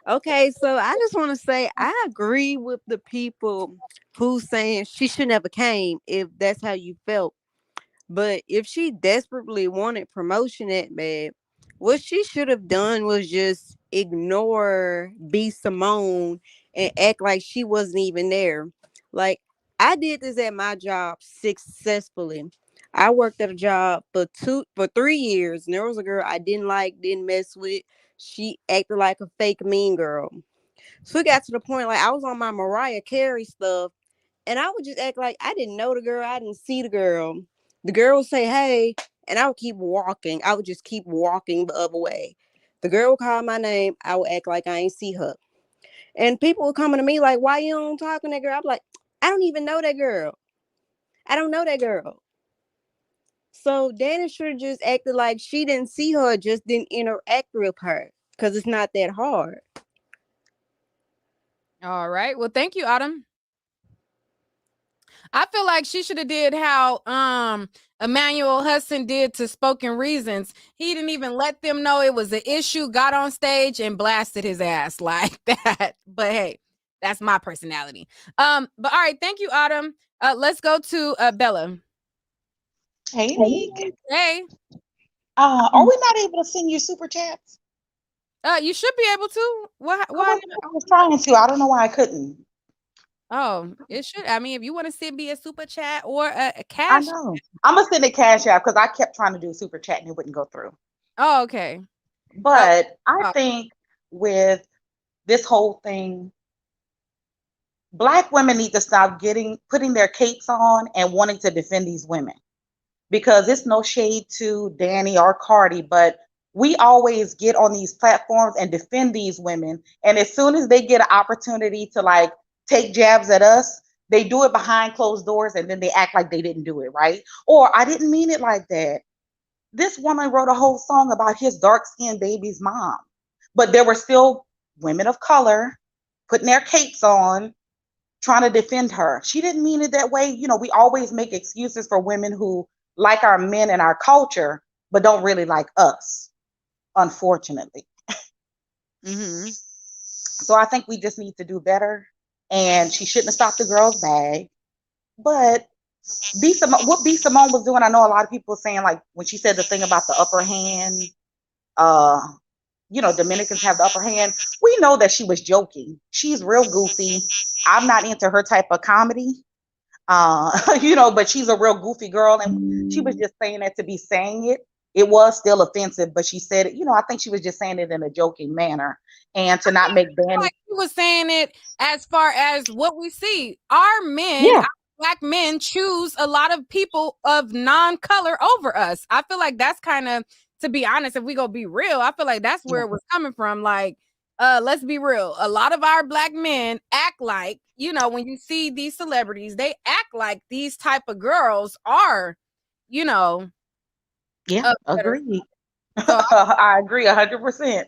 Speaker 16: Okay, so I just want to say I agree with the people who saying she should never came if that's how you felt. But if she desperately wanted promotion that bad, what she should have done was just ignore B Simone and act like she wasn't even there. Like I did this at my job successfully. I worked at a job for 3 years, and there was a girl I didn't like, didn't mess with. She acted like a fake mean girl. So it got to the point like I was on my Mariah Carey stuff, and I would just act like I didn't know the girl, I didn't see the girl. The girl would say, "Hey," and I would keep walking. I would just keep walking the other way. The girl would call my name. I would act like I ain't see her. And people were coming to me like, "Why you don't talk to that girl?" I'm like, "I don't even know that girl. I don't know that girl." So Dana should have just acted like she didn't see her, just didn't interact with her, because it's not that hard.
Speaker 1: All right. Well, thank you, Autumn. I feel like she should have did how Emmanuel Hudson did to Spoken Reasons. He didn't even let them know it was an issue, got on stage and blasted his ass like that. But hey, that's my personality. But all right, thank you, Autumn. Let's go to Bella.
Speaker 17: Hey, Nick.
Speaker 1: Hey.
Speaker 17: Are we not able to send you super chats?
Speaker 1: You should be able to. Why not?
Speaker 17: I was trying to. I don't know why I couldn't.
Speaker 1: Oh, it should. I mean, if you want to send me a super chat or a
Speaker 17: I
Speaker 1: cash.
Speaker 17: know. I'm gonna send a cash app because I kept trying to do a super chat and it wouldn't go through.
Speaker 1: Oh, okay.
Speaker 17: But I think with this whole thing, Black women need to stop putting their capes on and wanting to defend these women. Because it's no shade to Dani or Cardi, but we always get on these platforms and defend these women. And as soon as they get an opportunity to like take jabs at us, they do it behind closed doors and then they act like they didn't do it, right? Or I didn't mean it like that. This woman wrote a whole song about his dark-skinned baby's mom, but there were still women of color putting their capes on trying to defend her. She didn't mean it that way. You know, we always make excuses for women who like our men and our culture, but don't really like us, unfortunately. So I think we just need to do better. And she shouldn't have stopped the girl's bag. But what B Simone was doing, I know a lot of people saying, like, when she said the thing about the upper hand, uh, you know, Dominicans have the upper hand. We know that she was joking. She's real goofy. I'm not into her type of comedy. You know, but she's a real goofy girl, and she was just saying that to be saying it. It was still offensive, but she said it, you know, I think she was just saying it in a joking manner. And to not make Danny.
Speaker 1: Like she was saying it as far as what we see. Our men,
Speaker 17: Yeah.
Speaker 1: our black men choose a lot of people of non-color over us. I feel like that's kind of, to be honest, if we go be real, I feel like that's where it was coming from. Like, let's be real. A lot of our black men act like, you know, when you see these celebrities, they act like these type of girls are, you know.
Speaker 17: Yeah, agreed.
Speaker 1: So
Speaker 17: I agree 100%.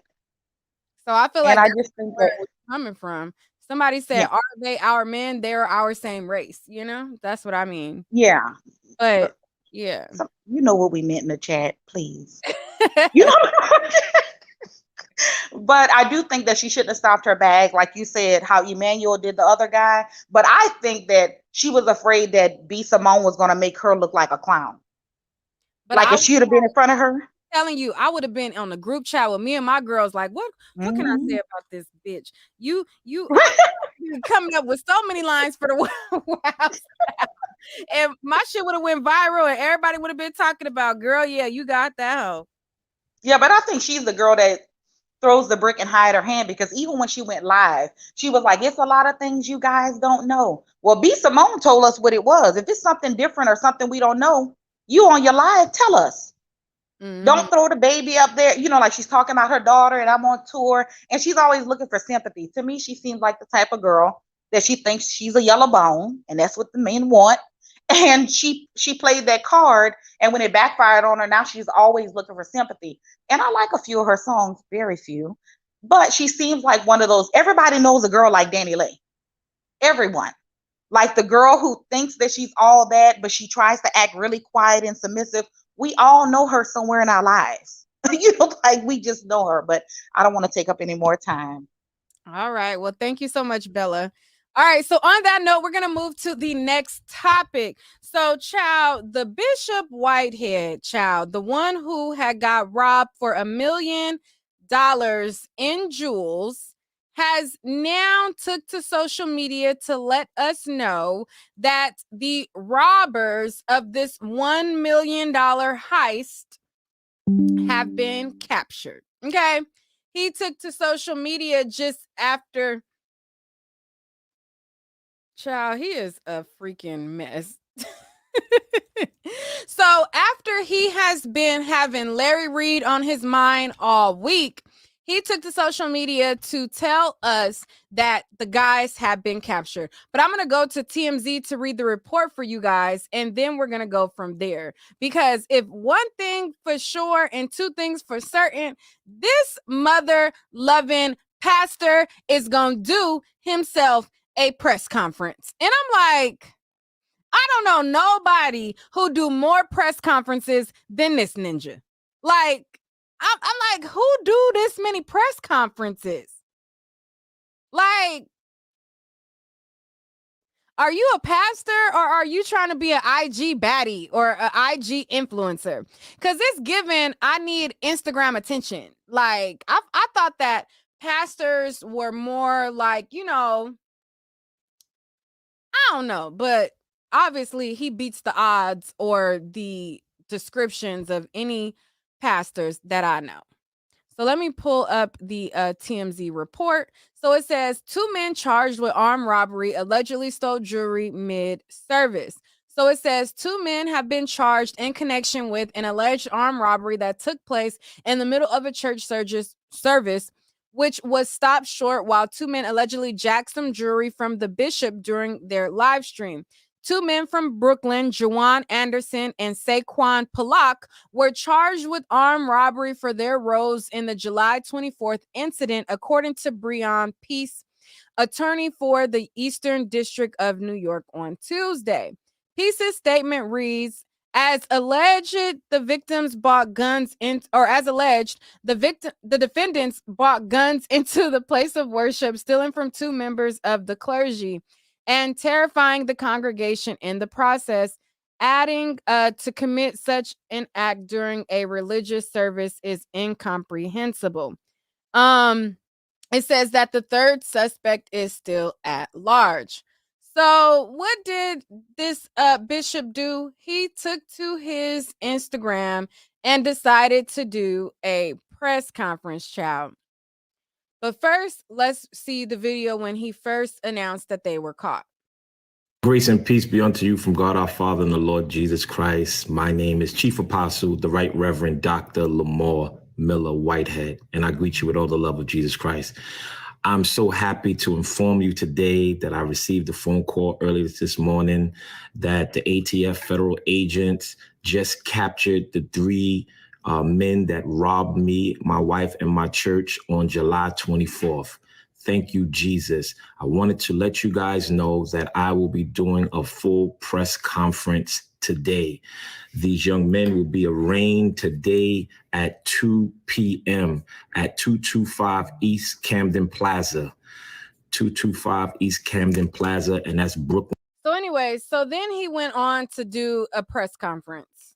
Speaker 1: So I feel
Speaker 17: And
Speaker 1: like
Speaker 17: I
Speaker 1: that's
Speaker 17: just think
Speaker 1: where
Speaker 17: that,
Speaker 1: it was coming from. Somebody said,
Speaker 17: yeah,
Speaker 1: "Are they our men? They're our same race." You know, that's what I mean.
Speaker 17: yeah.
Speaker 1: But yeah,
Speaker 17: You know what we meant in the chat, please. You know, but I do think that she shouldn't have stopped her bag, like you said, how Emmanuel did the other guy. But I think that she was afraid that B Simone was going to make her look like a clown.
Speaker 1: but
Speaker 17: Like
Speaker 1: I
Speaker 17: if she would have been in front of her.
Speaker 1: telling you, I would have been on the group chat with me and my girls. Like, what can I say
Speaker 17: Mhm.
Speaker 1: about this bitch? I coming up with so many lines for the wow. And my shit would have went viral, and everybody would have been talking about, girl, yeah, you got that hoe.
Speaker 17: Yeah, but I think she's the girl that throws the brick and hide her hand, because even when she went live, she was like, it's a lot of things you guys don't know. Well, B Simone told us what it was. If it's something different or something we don't know, you on your live, tell us. Don't throw the baby up there. You know, like she's talking about her daughter and I'm on tour, and she's always looking for sympathy. To me, she seems like the type of girl that she thinks she's a yellow bone, and that's what the men want. And she played that card, and when it backfired on her, now she's always looking for sympathy. And I like a few of her songs, very few, but she seems like one of those. Everybody knows a girl like Dani Leigh. Everyone. Like the girl who thinks that she's all that, but she tries to act really quiet and submissive. We all know her somewhere in our lives. You know, like we just know her, but I don't want to take up any more time.
Speaker 1: All right. Well, thank you so much, Bella. All right. So, on that note, we're going to move to the next topic. So, child, the Bishop Whitehead, child, the one who had got robbed for $1 million in jewels, has now took to social media to let us know that the robbers of this $1 million heist have been captured. Okay. He took to social media just after. Child, he is a freaking mess. So after he has been having Larry Reed on his mind all week, he took to social media to tell us that the guys have been captured. But I'm going to go to TMZ to read the report for you guys, and then we're going to go from there. Because if one thing for sure and two things for certain, this mother-loving pastor is going to do himself a press conference. And I'm like, I don't know nobody who do more press conferences than this ninja. Like, I'm like, who do this many press conferences? Like, are you a pastor or are you trying to be an IG baddie or an IG influencer? Because it's given, I need Instagram attention. Like, I thought that pastors were more like, you know, I don't know, but obviously he beats the odds or the descriptions of any pastors that I know. So let me pull up the TMZ report. So it says 2 men charged with armed robbery allegedly stole jewelry mid-service. So it says 2 men have been charged in connection with an alleged armed robbery that took place in the middle of a church service, which was stopped short while 2 men allegedly jacked some jewelry from the bishop during their live stream. 2 men from Brooklyn, Juwan Anderson and Saquon Pollock, were charged with armed robbery for their roles in the July 24th incident, according to Breon Peace attorney for the Eastern District of New York, on Tuesday. Peace's statement reads, as alleged, the victims bought guns in, or as alleged, the defendants brought guns into the place of worship, stealing from 2 members of the clergy and terrifying the congregation in the process. Adding to commit such an act during a religious service is incomprehensible. It says that the third suspect is still at large. So what did this bishop do? He took to his Instagram and decided to do a press conference, child. But first, let's see the video when he first announced that they were caught.
Speaker 18: Grace and peace be unto you from God our Father and the Lord Jesus Christ. My name is Chief Apostle, the Right Reverend Dr. Lamar Miller Whitehead, and I greet you with all the love of Jesus Christ. I'm so happy to inform you today that I received a phone call earlier this morning that the ATF federal agents just captured the 3 men that robbed me, my wife, and my church on July 24th. Thank you, Jesus. I wanted to let you guys know that I will be doing a full press conference today. These young men will be arraigned today at 2 p.m. at 225 East Camden Plaza. 225 East Camden Plaza, and that's Brooklyn.
Speaker 1: So anyway, so then he went on to do a press conference.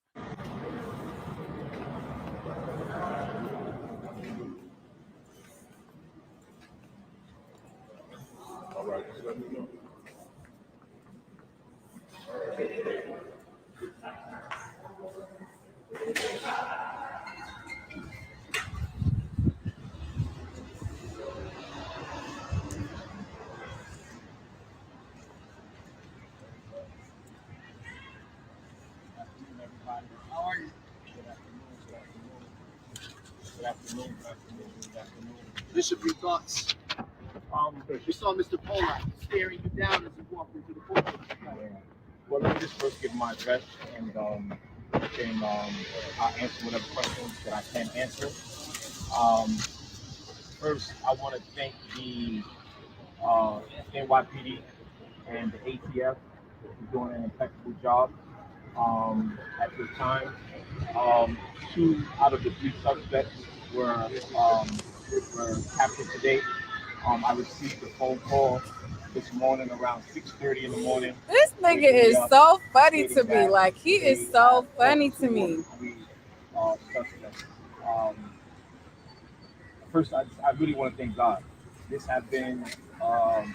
Speaker 6: All right, let me know. How are you? Good afternoon. Bishop, your thoughts? We saw Mr. Pollack staring you down as you walked into the courtroom. Well, let me just first give my address, and then I'll answer whatever questions that I can answer. First, I want to thank the NYPD and the ATF for doing an impeccable job at this time. 2 out of the 3 suspects were captured today. I received a phone call this morning around 6:30 in the morning.
Speaker 1: This nigga is so funny to me. Like, he is so funny to me.
Speaker 6: Suspects. First, I really want to thank God. This has been a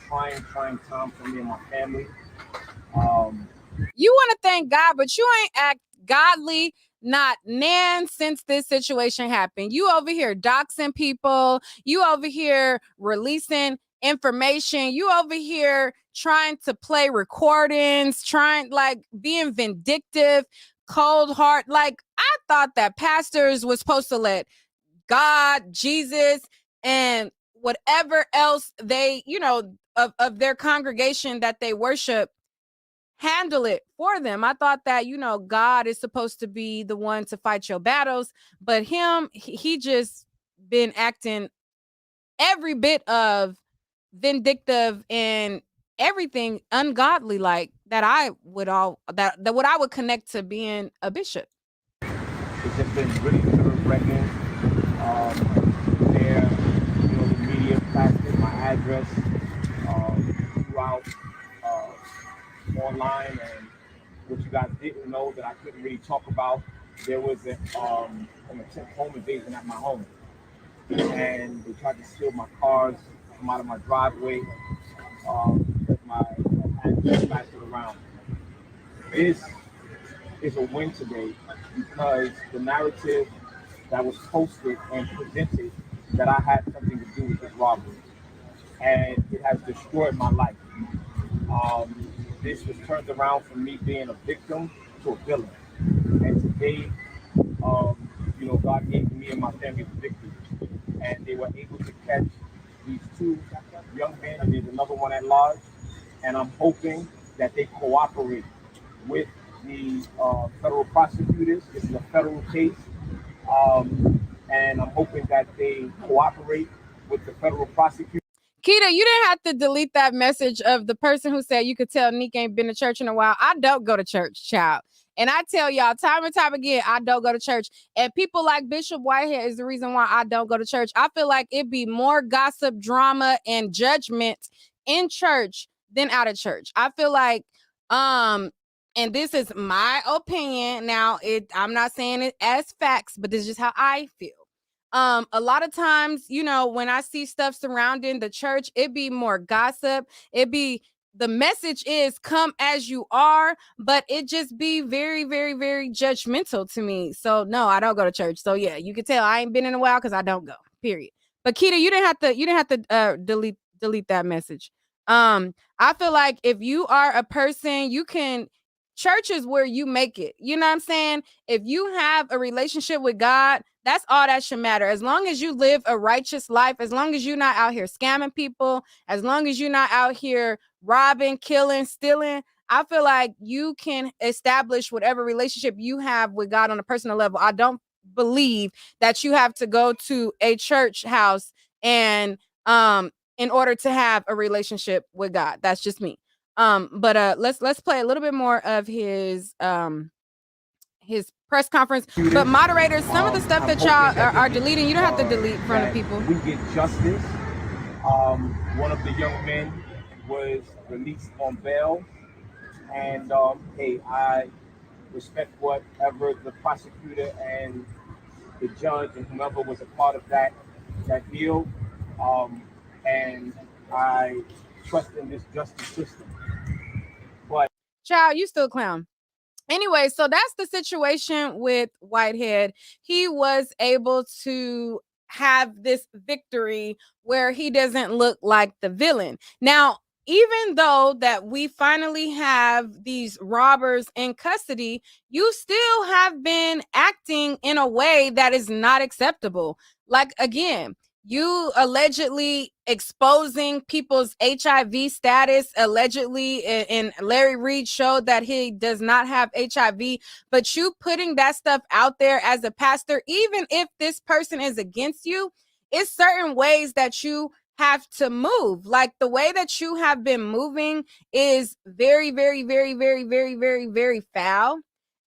Speaker 6: trying time for me and my family.
Speaker 1: You want to thank God, but you ain't act godly, not nan, since this situation happened. You over here doxing people. You over here releasing information. You over here trying to play recordings, trying like being vindictive, cold heart. Like, I thought that pastors was supposed to let God, Jesus, and whatever else they, of their congregation that they worship, handle it for them. I thought that, God is supposed to be the one to fight your battles, but he just been acting every bit of vindictive and everything ungodly, like that what I would connect to being a bishop.
Speaker 6: It's just been really nerve-wracking. The media plastered my address throughout online, and what you guys didn't know that I couldn't really talk about, there was an attempt home invasion at my home, and they tried to steal my cars, come out of my driveway, because my address plastered around. This is a win today because the narrative that was posted and presented that I had something to do with this robbery, and it has destroyed my life. This was turned around from me being a victim to a villain, and today, God gave me and my family the victory, and they were able to catch these 2 young men, and there's another one at large, and I'm hoping that they cooperate with the federal prosecutors. This is a federal case, and I'm hoping that they cooperate with the federal prosecutors.
Speaker 1: Keita, you didn't have to delete that message of the person who said you could tell Nick ain't been to church in a while. I don't go to church, child. And I tell y'all time and time again, I don't go to church. And people like Bishop Whitehead is the reason why I don't go to church. I feel like it'd be more gossip, drama, and judgment in church than out of church. I feel like, and this is my opinion. Now, I'm not saying it as facts, but this is just how I feel. A lot of times, you know, when I see stuff surrounding the church, it be more gossip. It be the message is come as you are, but it just be very, very, very judgmental to me. So no, I don't go to church. So yeah, you can tell I ain't been in a while because I don't go. Period. But Keita, you didn't have to delete that message. I feel like if you are a person, you can church is where you make it. You know what I'm saying? If you have a relationship with God, that's all that should matter. As long as you live a righteous life, as long as you're not out here scamming people, as long as you're not out here robbing, killing, stealing, I feel like you can establish whatever relationship you have with God on a personal level. I don't believe that you have to go to a church house and in order to have a relationship with God. That's just me. But let's play a little bit more of his press conference. But moderators, some of the stuff that y'all are deleting, you don't have to delete from the people.
Speaker 6: We get justice. One of the young men was released on bail, and hey, I respect whatever the prosecutor and the judge and whomever was a part of that deal, and I trust in this justice system. But
Speaker 1: child, you still a clown. Anyway, so that's the situation with Whitehead. He was able to have this victory where he doesn't look like the villain. Now, even though that we finally have these robbers in custody, you still have been acting in a way that is not acceptable. Like, again, you allegedly exposing people's HIV status, allegedly, and Larry Reid showed that he does not have HIV, but you putting that stuff out there as a pastor, even if this person is against you, it's certain ways that you have to move. Like the way that you have been moving is very, very, very, very, very, very, very foul.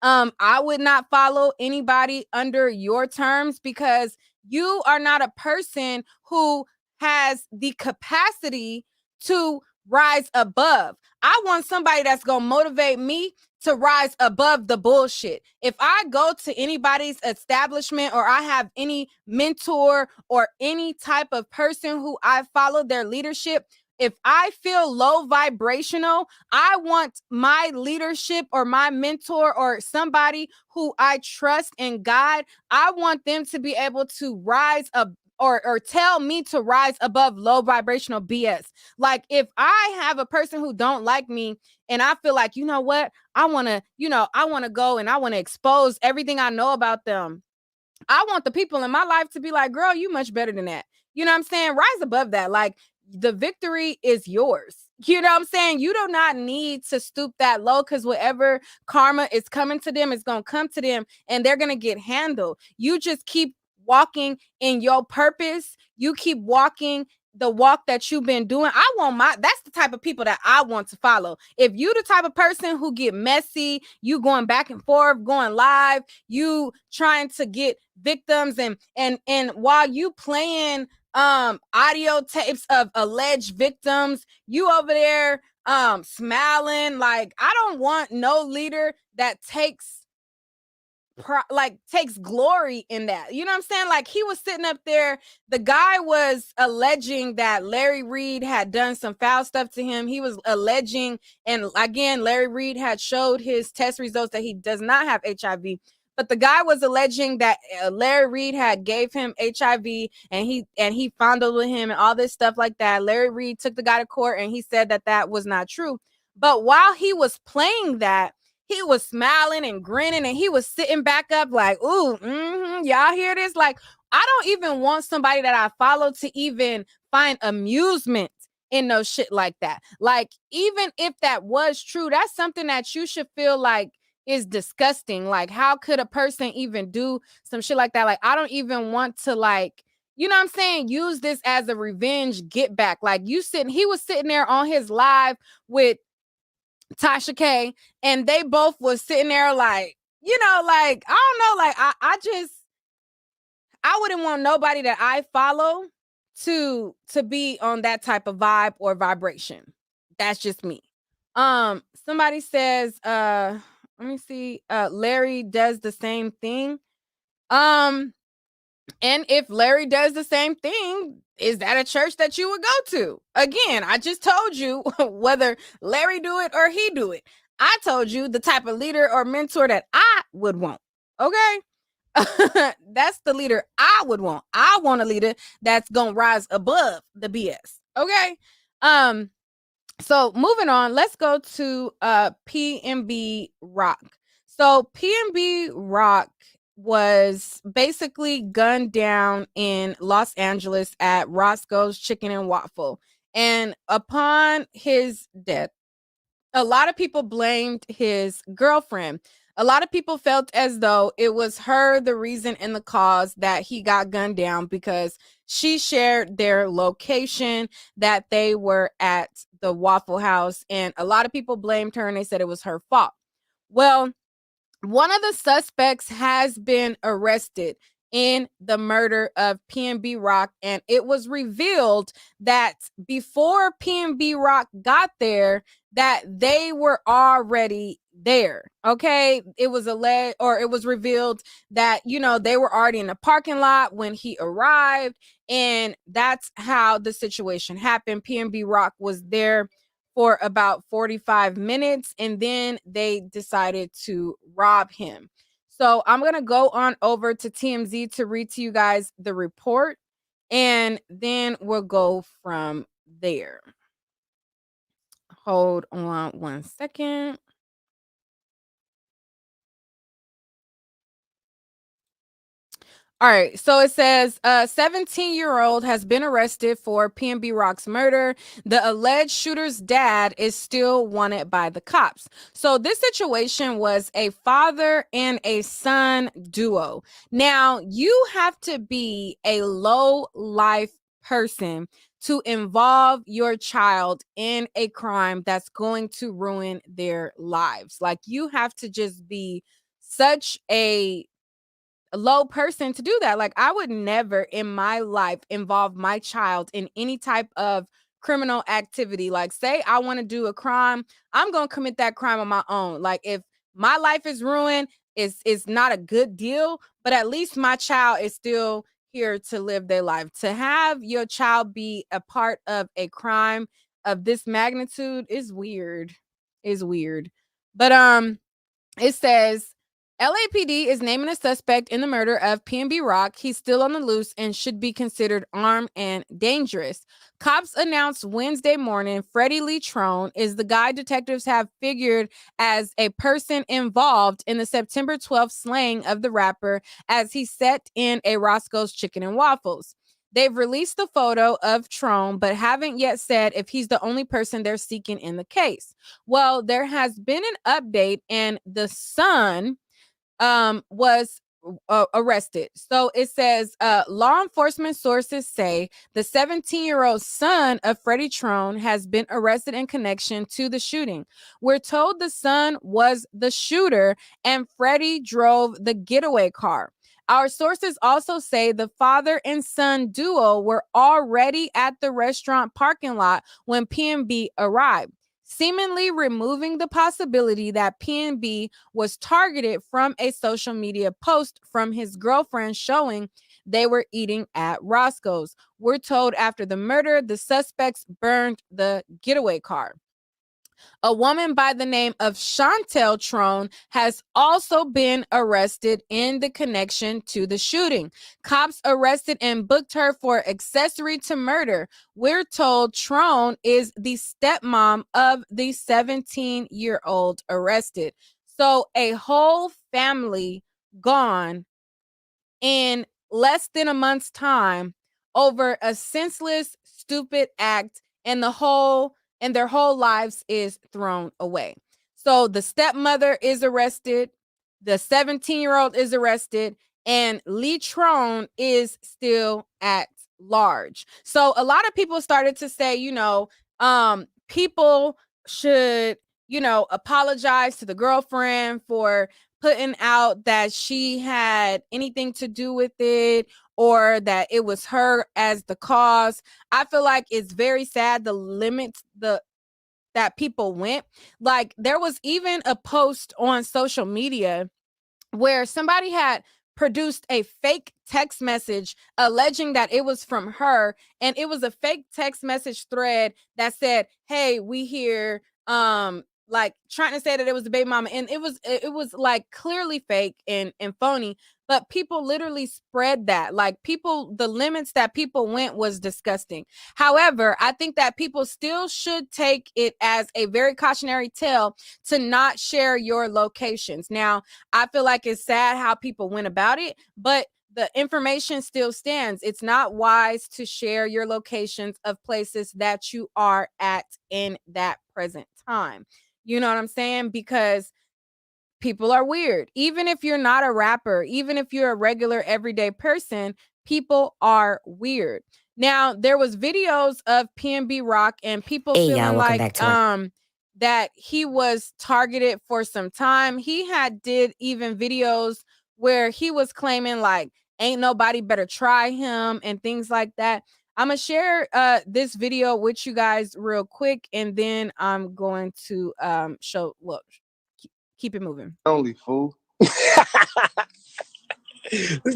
Speaker 1: I would not follow anybody under your terms because you are not a person who has the capacity to rise above. I want somebody that's going to motivate me to rise above the bullshit. If I go to anybody's establishment or I have any mentor or any type of person who I follow their leadership, if I feel low vibrational, I want my leadership or my mentor or somebody who I trust and guide, I want them to be able to rise up or tell me to rise above low vibrational BS. Like if I have a person who don't like me and I feel like, you know what, I want to go and I want to expose everything I know about them. I want the people in my life to be like, girl, you much better than that. You know what I'm saying? Rise above that. Like the victory is yours. You know what I'm saying? You do not need to stoop that low because whatever karma is coming to them is going to come to them and they're going to get handled. You just keep walking in your purpose. You keep walking the walk that you've been doing. That's the type of people that I want to follow. If you the type of person who get messy, you going back and forth, going live, you trying to get victims and while you playing audio tapes of alleged victims, you over there smiling. Like I don't want no leader that takes glory in that. You know what I'm saying? Like he was sitting up there, the guy was alleging that Larry Reid had done some foul stuff to him. He was alleging, and again, Larry Reid had showed his test results that he does not have HIV. But the guy was alleging that Larry Reid had gave him HIV and he fondled with him and all this stuff like that. Larry Reid took the guy to court and he said that that was not true. But while he was playing that, he was smiling and grinning and he was sitting back up like, ooh, y'all hear this? Like, I don't even want somebody that I follow to even find amusement in no shit like that. Like, even if that was true, that's something that you should feel like is disgusting. Like, how could a person even do some shit like that? Like, I don't even want to you know what I'm saying, use this as a revenge get back. Like he was sitting there on his live with Tasha K, and they both was sitting there like, like, I don't know, like I wouldn't want nobody that I follow to be on that type of vibe or vibration. That's just me. Somebody says, let me see, Larry does the same thing. And if Larry does the same thing, is that a church that you would go to? Again, I just told you whether Larry do it or he do it. I told you the type of leader or mentor that I would want. Okay? That's the leader I would want. I want a leader that's gonna rise above the BS. Okay. So moving on, let's go to PNB Rock. So PNB Rock was basically gunned down in Los Angeles at Roscoe's Chicken and Waffle. And upon his death, a lot of people blamed his girlfriend. A lot of people felt as though it was her the reason and the cause that he got gunned down because she shared their location that they were at the Waffle House. And a lot of people blamed her and they said it was her fault. Well, one of the suspects has been arrested in the murder of PNB Rock, and it was revealed that before PNB Rock got there, that they were already there. Okay, it was alleged, or it was revealed that they were already in the parking lot when he arrived, and that's how the situation happened. PNB Rock was there for about 45 minutes, and then they decided to rob him. So I'm going to go on over to TMZ to read to you guys the report, and then we'll go from there. Hold on one second. All right, so it says a 17-year-old has been arrested for PNB Rock's murder. The alleged shooter's dad is still wanted by the cops. So this situation was a father and a son duo. Now, you have to be a low-life person to involve your child in a crime that's going to ruin their lives. Like, you have to just be such a low person to do that. Like, I would never in my life involve my child in any type of criminal activity. Like, say I want to do a crime, I'm going to commit that crime on my own. Like, if my life is ruined, it's not a good deal, but at least my child is still here to live their life. To have your child be a part of a crime of this magnitude is weird. But it says LAPD is naming a suspect in the murder of PNB Rock. He's still on the loose and should be considered armed and dangerous. Cops announced Wednesday morning Freddie Lee Trone is the guy detectives have figured as a person involved in the September 12th slaying of the rapper as he sat in a Roscoe's Chicken and Waffles. They've released the photo of Trone, but haven't yet said if he's the only person they're seeking in the case. Well, there has been an update, and the son was arrested. So it says law enforcement sources say the 17-year-old son of Freddie Trone has been arrested in connection to the shooting. We're told the son was the shooter and Freddie drove the getaway car. Our sources also say the father and son duo were already at the restaurant parking lot when PNB arrived, seemingly removing the possibility that PNB was targeted from a social media post from his girlfriend showing they were eating at Roscoe's. We're told after the murder, the suspects burned the getaway car. A woman by the name of Chantel Trone has also been arrested in the connection to the shooting. Cops arrested and booked her for accessory to murder. We're told Trone is the stepmom of the 17-year-old arrested. So a whole family gone in less than a month's time over a senseless, stupid act, and their whole lives is thrown away. So the stepmother is arrested, the 17-year-old is arrested, and Lee Trone is still at large. So a lot of people started to say, people should, apologize to the girlfriend for putting out that she had anything to do with it or that it was her as the cause. I feel like it's very sad the limits that people went. Like there was even a post on social media where somebody had produced a fake text message alleging that it was from her, and it was a fake text message thread that said, "Hey, we here," like trying to say that it was the baby mama, and it was like clearly fake and phony. But people literally spread that. Like people, the limits that people went was disgusting. However, I think that people still should take it as a very cautionary tale to not share your locations. Now, I feel like it's sad how people went about it, but the information still stands. It's not wise to share your locations of places that you are at in that present time. You know what I'm saying? Because people are weird. Even if you're not a rapper, even if you're a regular everyday person, people are weird. Now, there was videos of PNB Rock and people
Speaker 19: Hey, y'all,
Speaker 1: feeling
Speaker 19: welcome
Speaker 1: like
Speaker 19: back to
Speaker 1: that he was targeted for some time. He had did even videos where he was claiming like ain't nobody better try him and things like that. I'm gonna share this video with you guys real quick, and then I'm going to show. Well, keep it moving.
Speaker 20: Only fool. This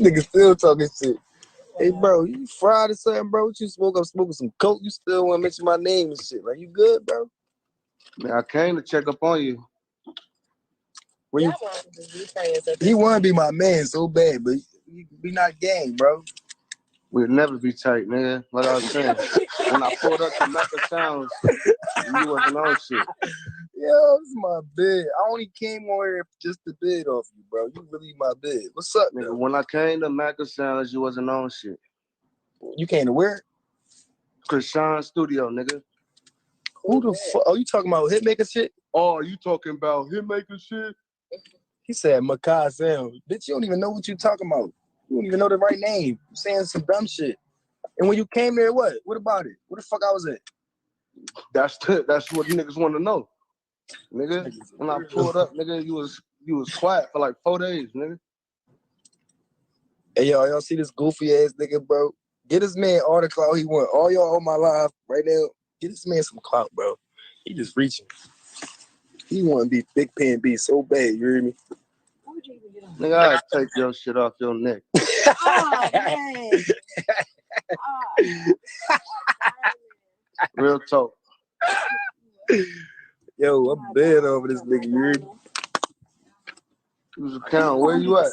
Speaker 20: nigga still talking shit. Hey, bro, you fried or something, bro? What you smoke? I'm smoking some coke. You still want to mention my name and shit. Like, you good, bro? Man, I came to check up on you. When you... He want to be my man so bad, but we not gang, bro. We'll never be tight, nigga. Like I was saying, when I pulled up to Mecca Sounds, you wasn't on shit. Yo, this is my bed. I only came on here just to bed off you, bro. You really my bed. What's up, nigga? Though? When I came to Mecca Sounds, you wasn't on shit. You came to where? Krishan Studio, nigga. Who the fuck? Oh, you talking about hitmaker shit? Oh, you talking about hitmaker shit? He said Makai Sound. Bitch, you don't even know what you talking about. You don't even know the right name. You saying some dumb shit. And when you came there, what? What about it? Where the fuck I was at? That's what niggas want to know. Nigga, when I pulled up, nigga, you was quiet for like 4 days, nigga. Hey, y'all see this goofy ass nigga, bro? Get this man all the clout he want. All y'all on my live right now, get this man some clout, bro. He just reaching. He want to be Big Pen B so bad, you hear me? Nigga, I'll take your shit off your neck. Oh, man. Real talk. Yo, I'm bad over this nigga, you hear me? Who's the count? Where you at?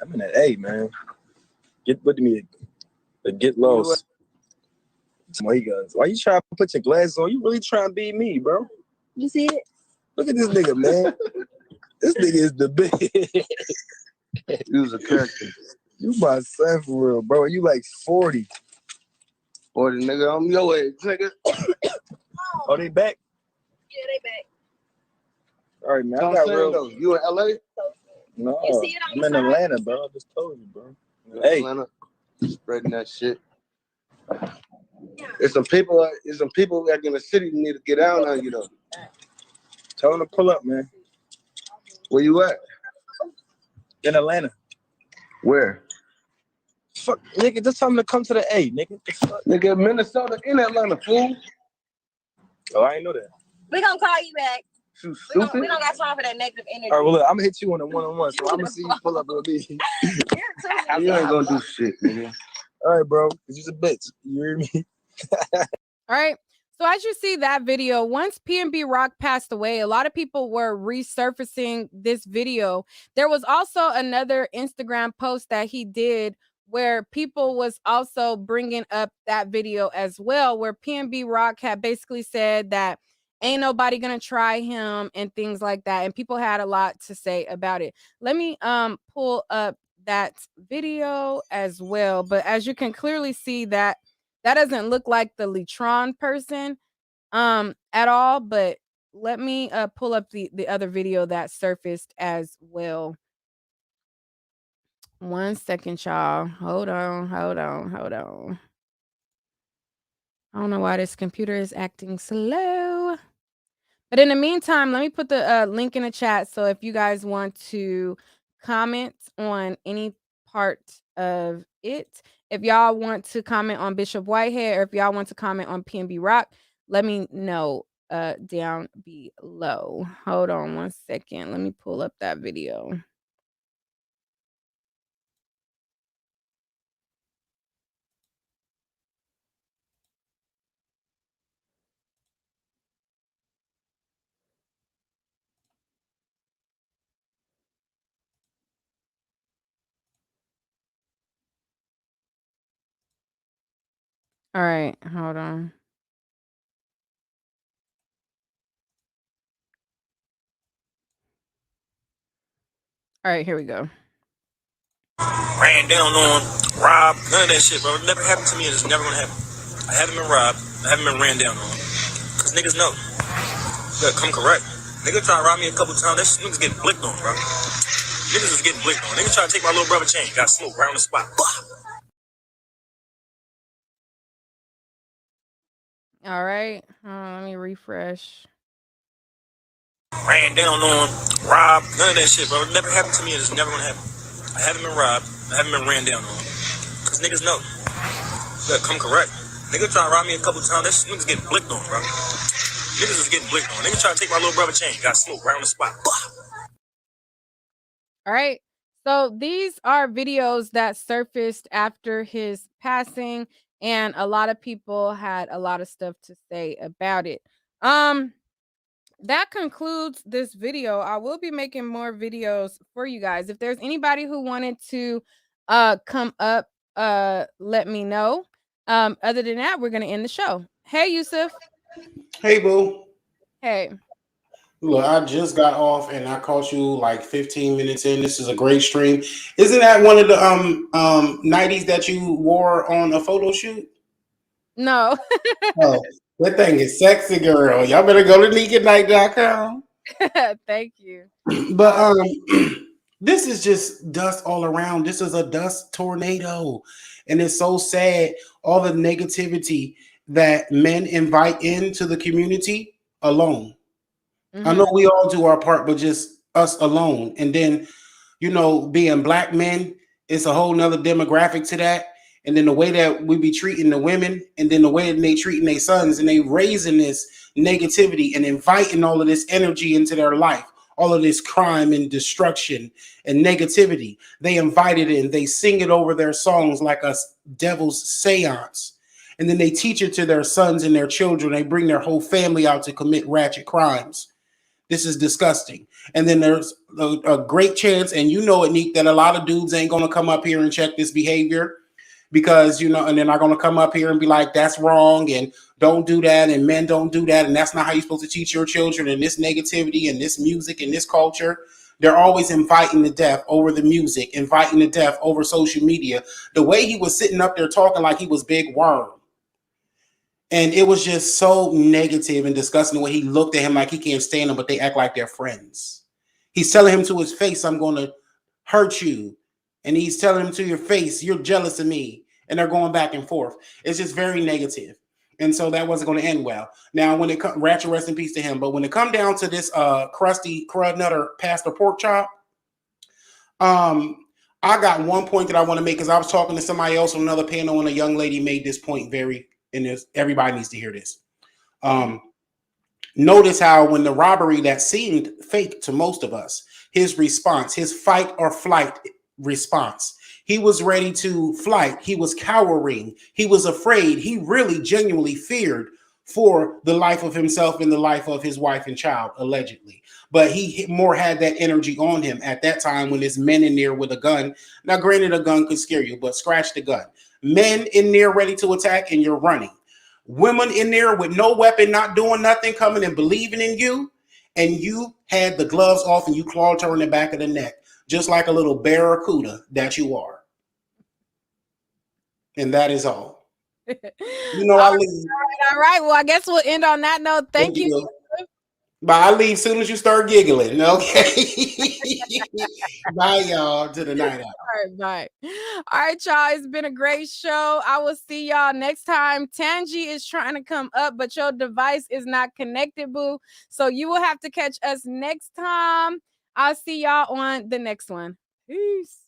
Speaker 20: I'm in that A, man. Get with me. Get lost. He goes, why you trying to put your glasses on? You really trying to be me, bro? You see it? Look at this nigga, man. This nigga is the big. He was a character. You my son for real, bro. You like 40. 40, nigga. I'm your age, nigga. Oh, they back? Yeah, they back. All right, man. I got real. Though. You in LA? No, I'm in Atlanta, bro. I just told you, bro. Hey, Atlanta, spreading that shit. There's some people like in the city who need to get out on you though. Tell them to pull up, man. Where you at? In Atlanta. Where? Fuck, nigga, just tell them to come to the A, nigga. Nigga, Minnesota in Atlanta, fool. Oh, I ain't know that.
Speaker 12: We gonna call you back.
Speaker 20: You stupid?
Speaker 12: We don't got time for that negative energy.
Speaker 20: All right, well, look, I'm gonna hit you on a one-on-one, so I'm gonna see you pull up with me. You ain't gonna do shit, nigga. All right, bro, because you're a bitch. You hear me?
Speaker 1: All right. So as you see that video, once PNB Rock passed away, a lot of people were resurfacing this video. There was also another Instagram post that he did where people was also bringing up that video as well, where PNB Rock had basically said that ain't nobody gonna try him and things like that. And people had a lot to say about it. Let me pull up that video as well. But as you can clearly see that doesn't look like the Litron person at all, but let me pull up the other video that surfaced as well. 1 second, y'all. Hold on. I don't know why this computer is acting slow. But in the meantime, let me put the link in the chat. So if you guys want to comment on any part of it, if y'all want to comment on Bishop Whitehead, or if y'all want to comment on PNB Rock, let me know down below. Hold on 1 second. Let me pull up that video. All right, hold on. All right, here we go.
Speaker 19: Ran down on, robbed, none of that shit, bro. It never happened to me and it's never gonna happen. I haven't been robbed, I haven't been ran down on. Cause niggas know. You gotta come correct. Niggas try to rob me a couple times, that niggas getting blicked on, bro. Niggas is getting blicked on. Niggas try to take my little brother chain, got smoked right on the spot.
Speaker 1: All right, let me refresh.
Speaker 19: Ran down on, robbed, none of that shit, bro. It never happened to me and it's never gonna happen. I haven't been robbed, I haven't been ran down on. Cause niggas know. You gotta come correct. Niggas try to rob me a couple times, that niggas getting blicked on, bro. Niggas is getting blicked on. Niggas try to take my little brother chain, got smoked right on the spot.
Speaker 1: All right. So these are videos that surfaced after his passing, and a lot of people had a lot of stuff to say about it. That concludes this video. I will be making more videos for you guys. If there's anybody who wanted to come up, let me know. Other than that, we're gonna end the show. Hey, Yusuf.
Speaker 2: Hey, boo.
Speaker 1: Hey.
Speaker 2: Look, I just got off and I caught you like 15 minutes in. This is a great stream. Isn't that one of the 90s that you wore on a photo shoot?
Speaker 1: No.
Speaker 2: Oh, that thing is sexy, girl. Y'all better go to neekatnight.com.
Speaker 1: Thank you.
Speaker 2: But this is just dust all around. This is a dust tornado. And it's so sad. All the negativity that men invite into the community alone. I know we all do our part, but just us alone. And then, you know, being black men, it's a whole nother demographic to that. And then the way that we be treating the women, and then the way that they treating their sons, and they raising this negativity and inviting all of this energy into their life, all of this crime and destruction and negativity. They invite it in, they sing it over their songs like a devil's seance. And then they teach it to their sons and their children. They bring their whole family out to commit ratchet crimes. This is disgusting. And then there's a great chance, and you know it, Neek, that a lot of dudes ain't going to come up here and check this behavior because, you know, and they're not going to come up here and be like, that's wrong and don't do that. And men don't do that. And that's not how you're supposed to teach your children. And this negativity and this music and this culture, they're always inviting the death over the music, inviting the death over social media. The way he was sitting up there talking like he was Big Worm. And it was just so negative and disgusting the way he looked at him like he can't stand him, but they act like they're friends. He's telling him to his face, I'm going to hurt you. And he's telling him to your face, you're jealous of me. And they're going back and forth. It's just very negative. And so that wasn't going to end well. Now, when it comes, Ratchet, rest in peace to him. But when it come down to this crusty crud nutter Pastor Pork Chop, I got one point that I want to make because I was talking to somebody else on another panel, and a young lady made this point and this, everybody needs to hear this. Notice how when the robbery that seemed fake to most of us, his response, his fight or flight response, he was ready to flight. He was cowering. He was afraid. He really genuinely feared for the life of himself and the life of his wife and child, allegedly. But he more had that energy on him at that time when there's men in there with a gun. Now, granted, a gun could scare you, but scratch the gun. Men in there ready to attack and you're running. Women in there with no weapon, not doing nothing, coming and believing in you. And you had the gloves off and you clawed her in the back of the neck, just like a little barracuda that you are. And that is all. You know,
Speaker 1: All right. Well, I guess we'll end on that note. Thank you.
Speaker 2: But I leave soon as you start giggling. Okay. Bye, y'all. To the night out.
Speaker 1: All right, bye. All right, y'all. It's been a great show. I will see y'all next time. Tangi is trying to come up, but your device is not connected, boo. So you will have to catch us next time. I'll see y'all on the next one. Peace.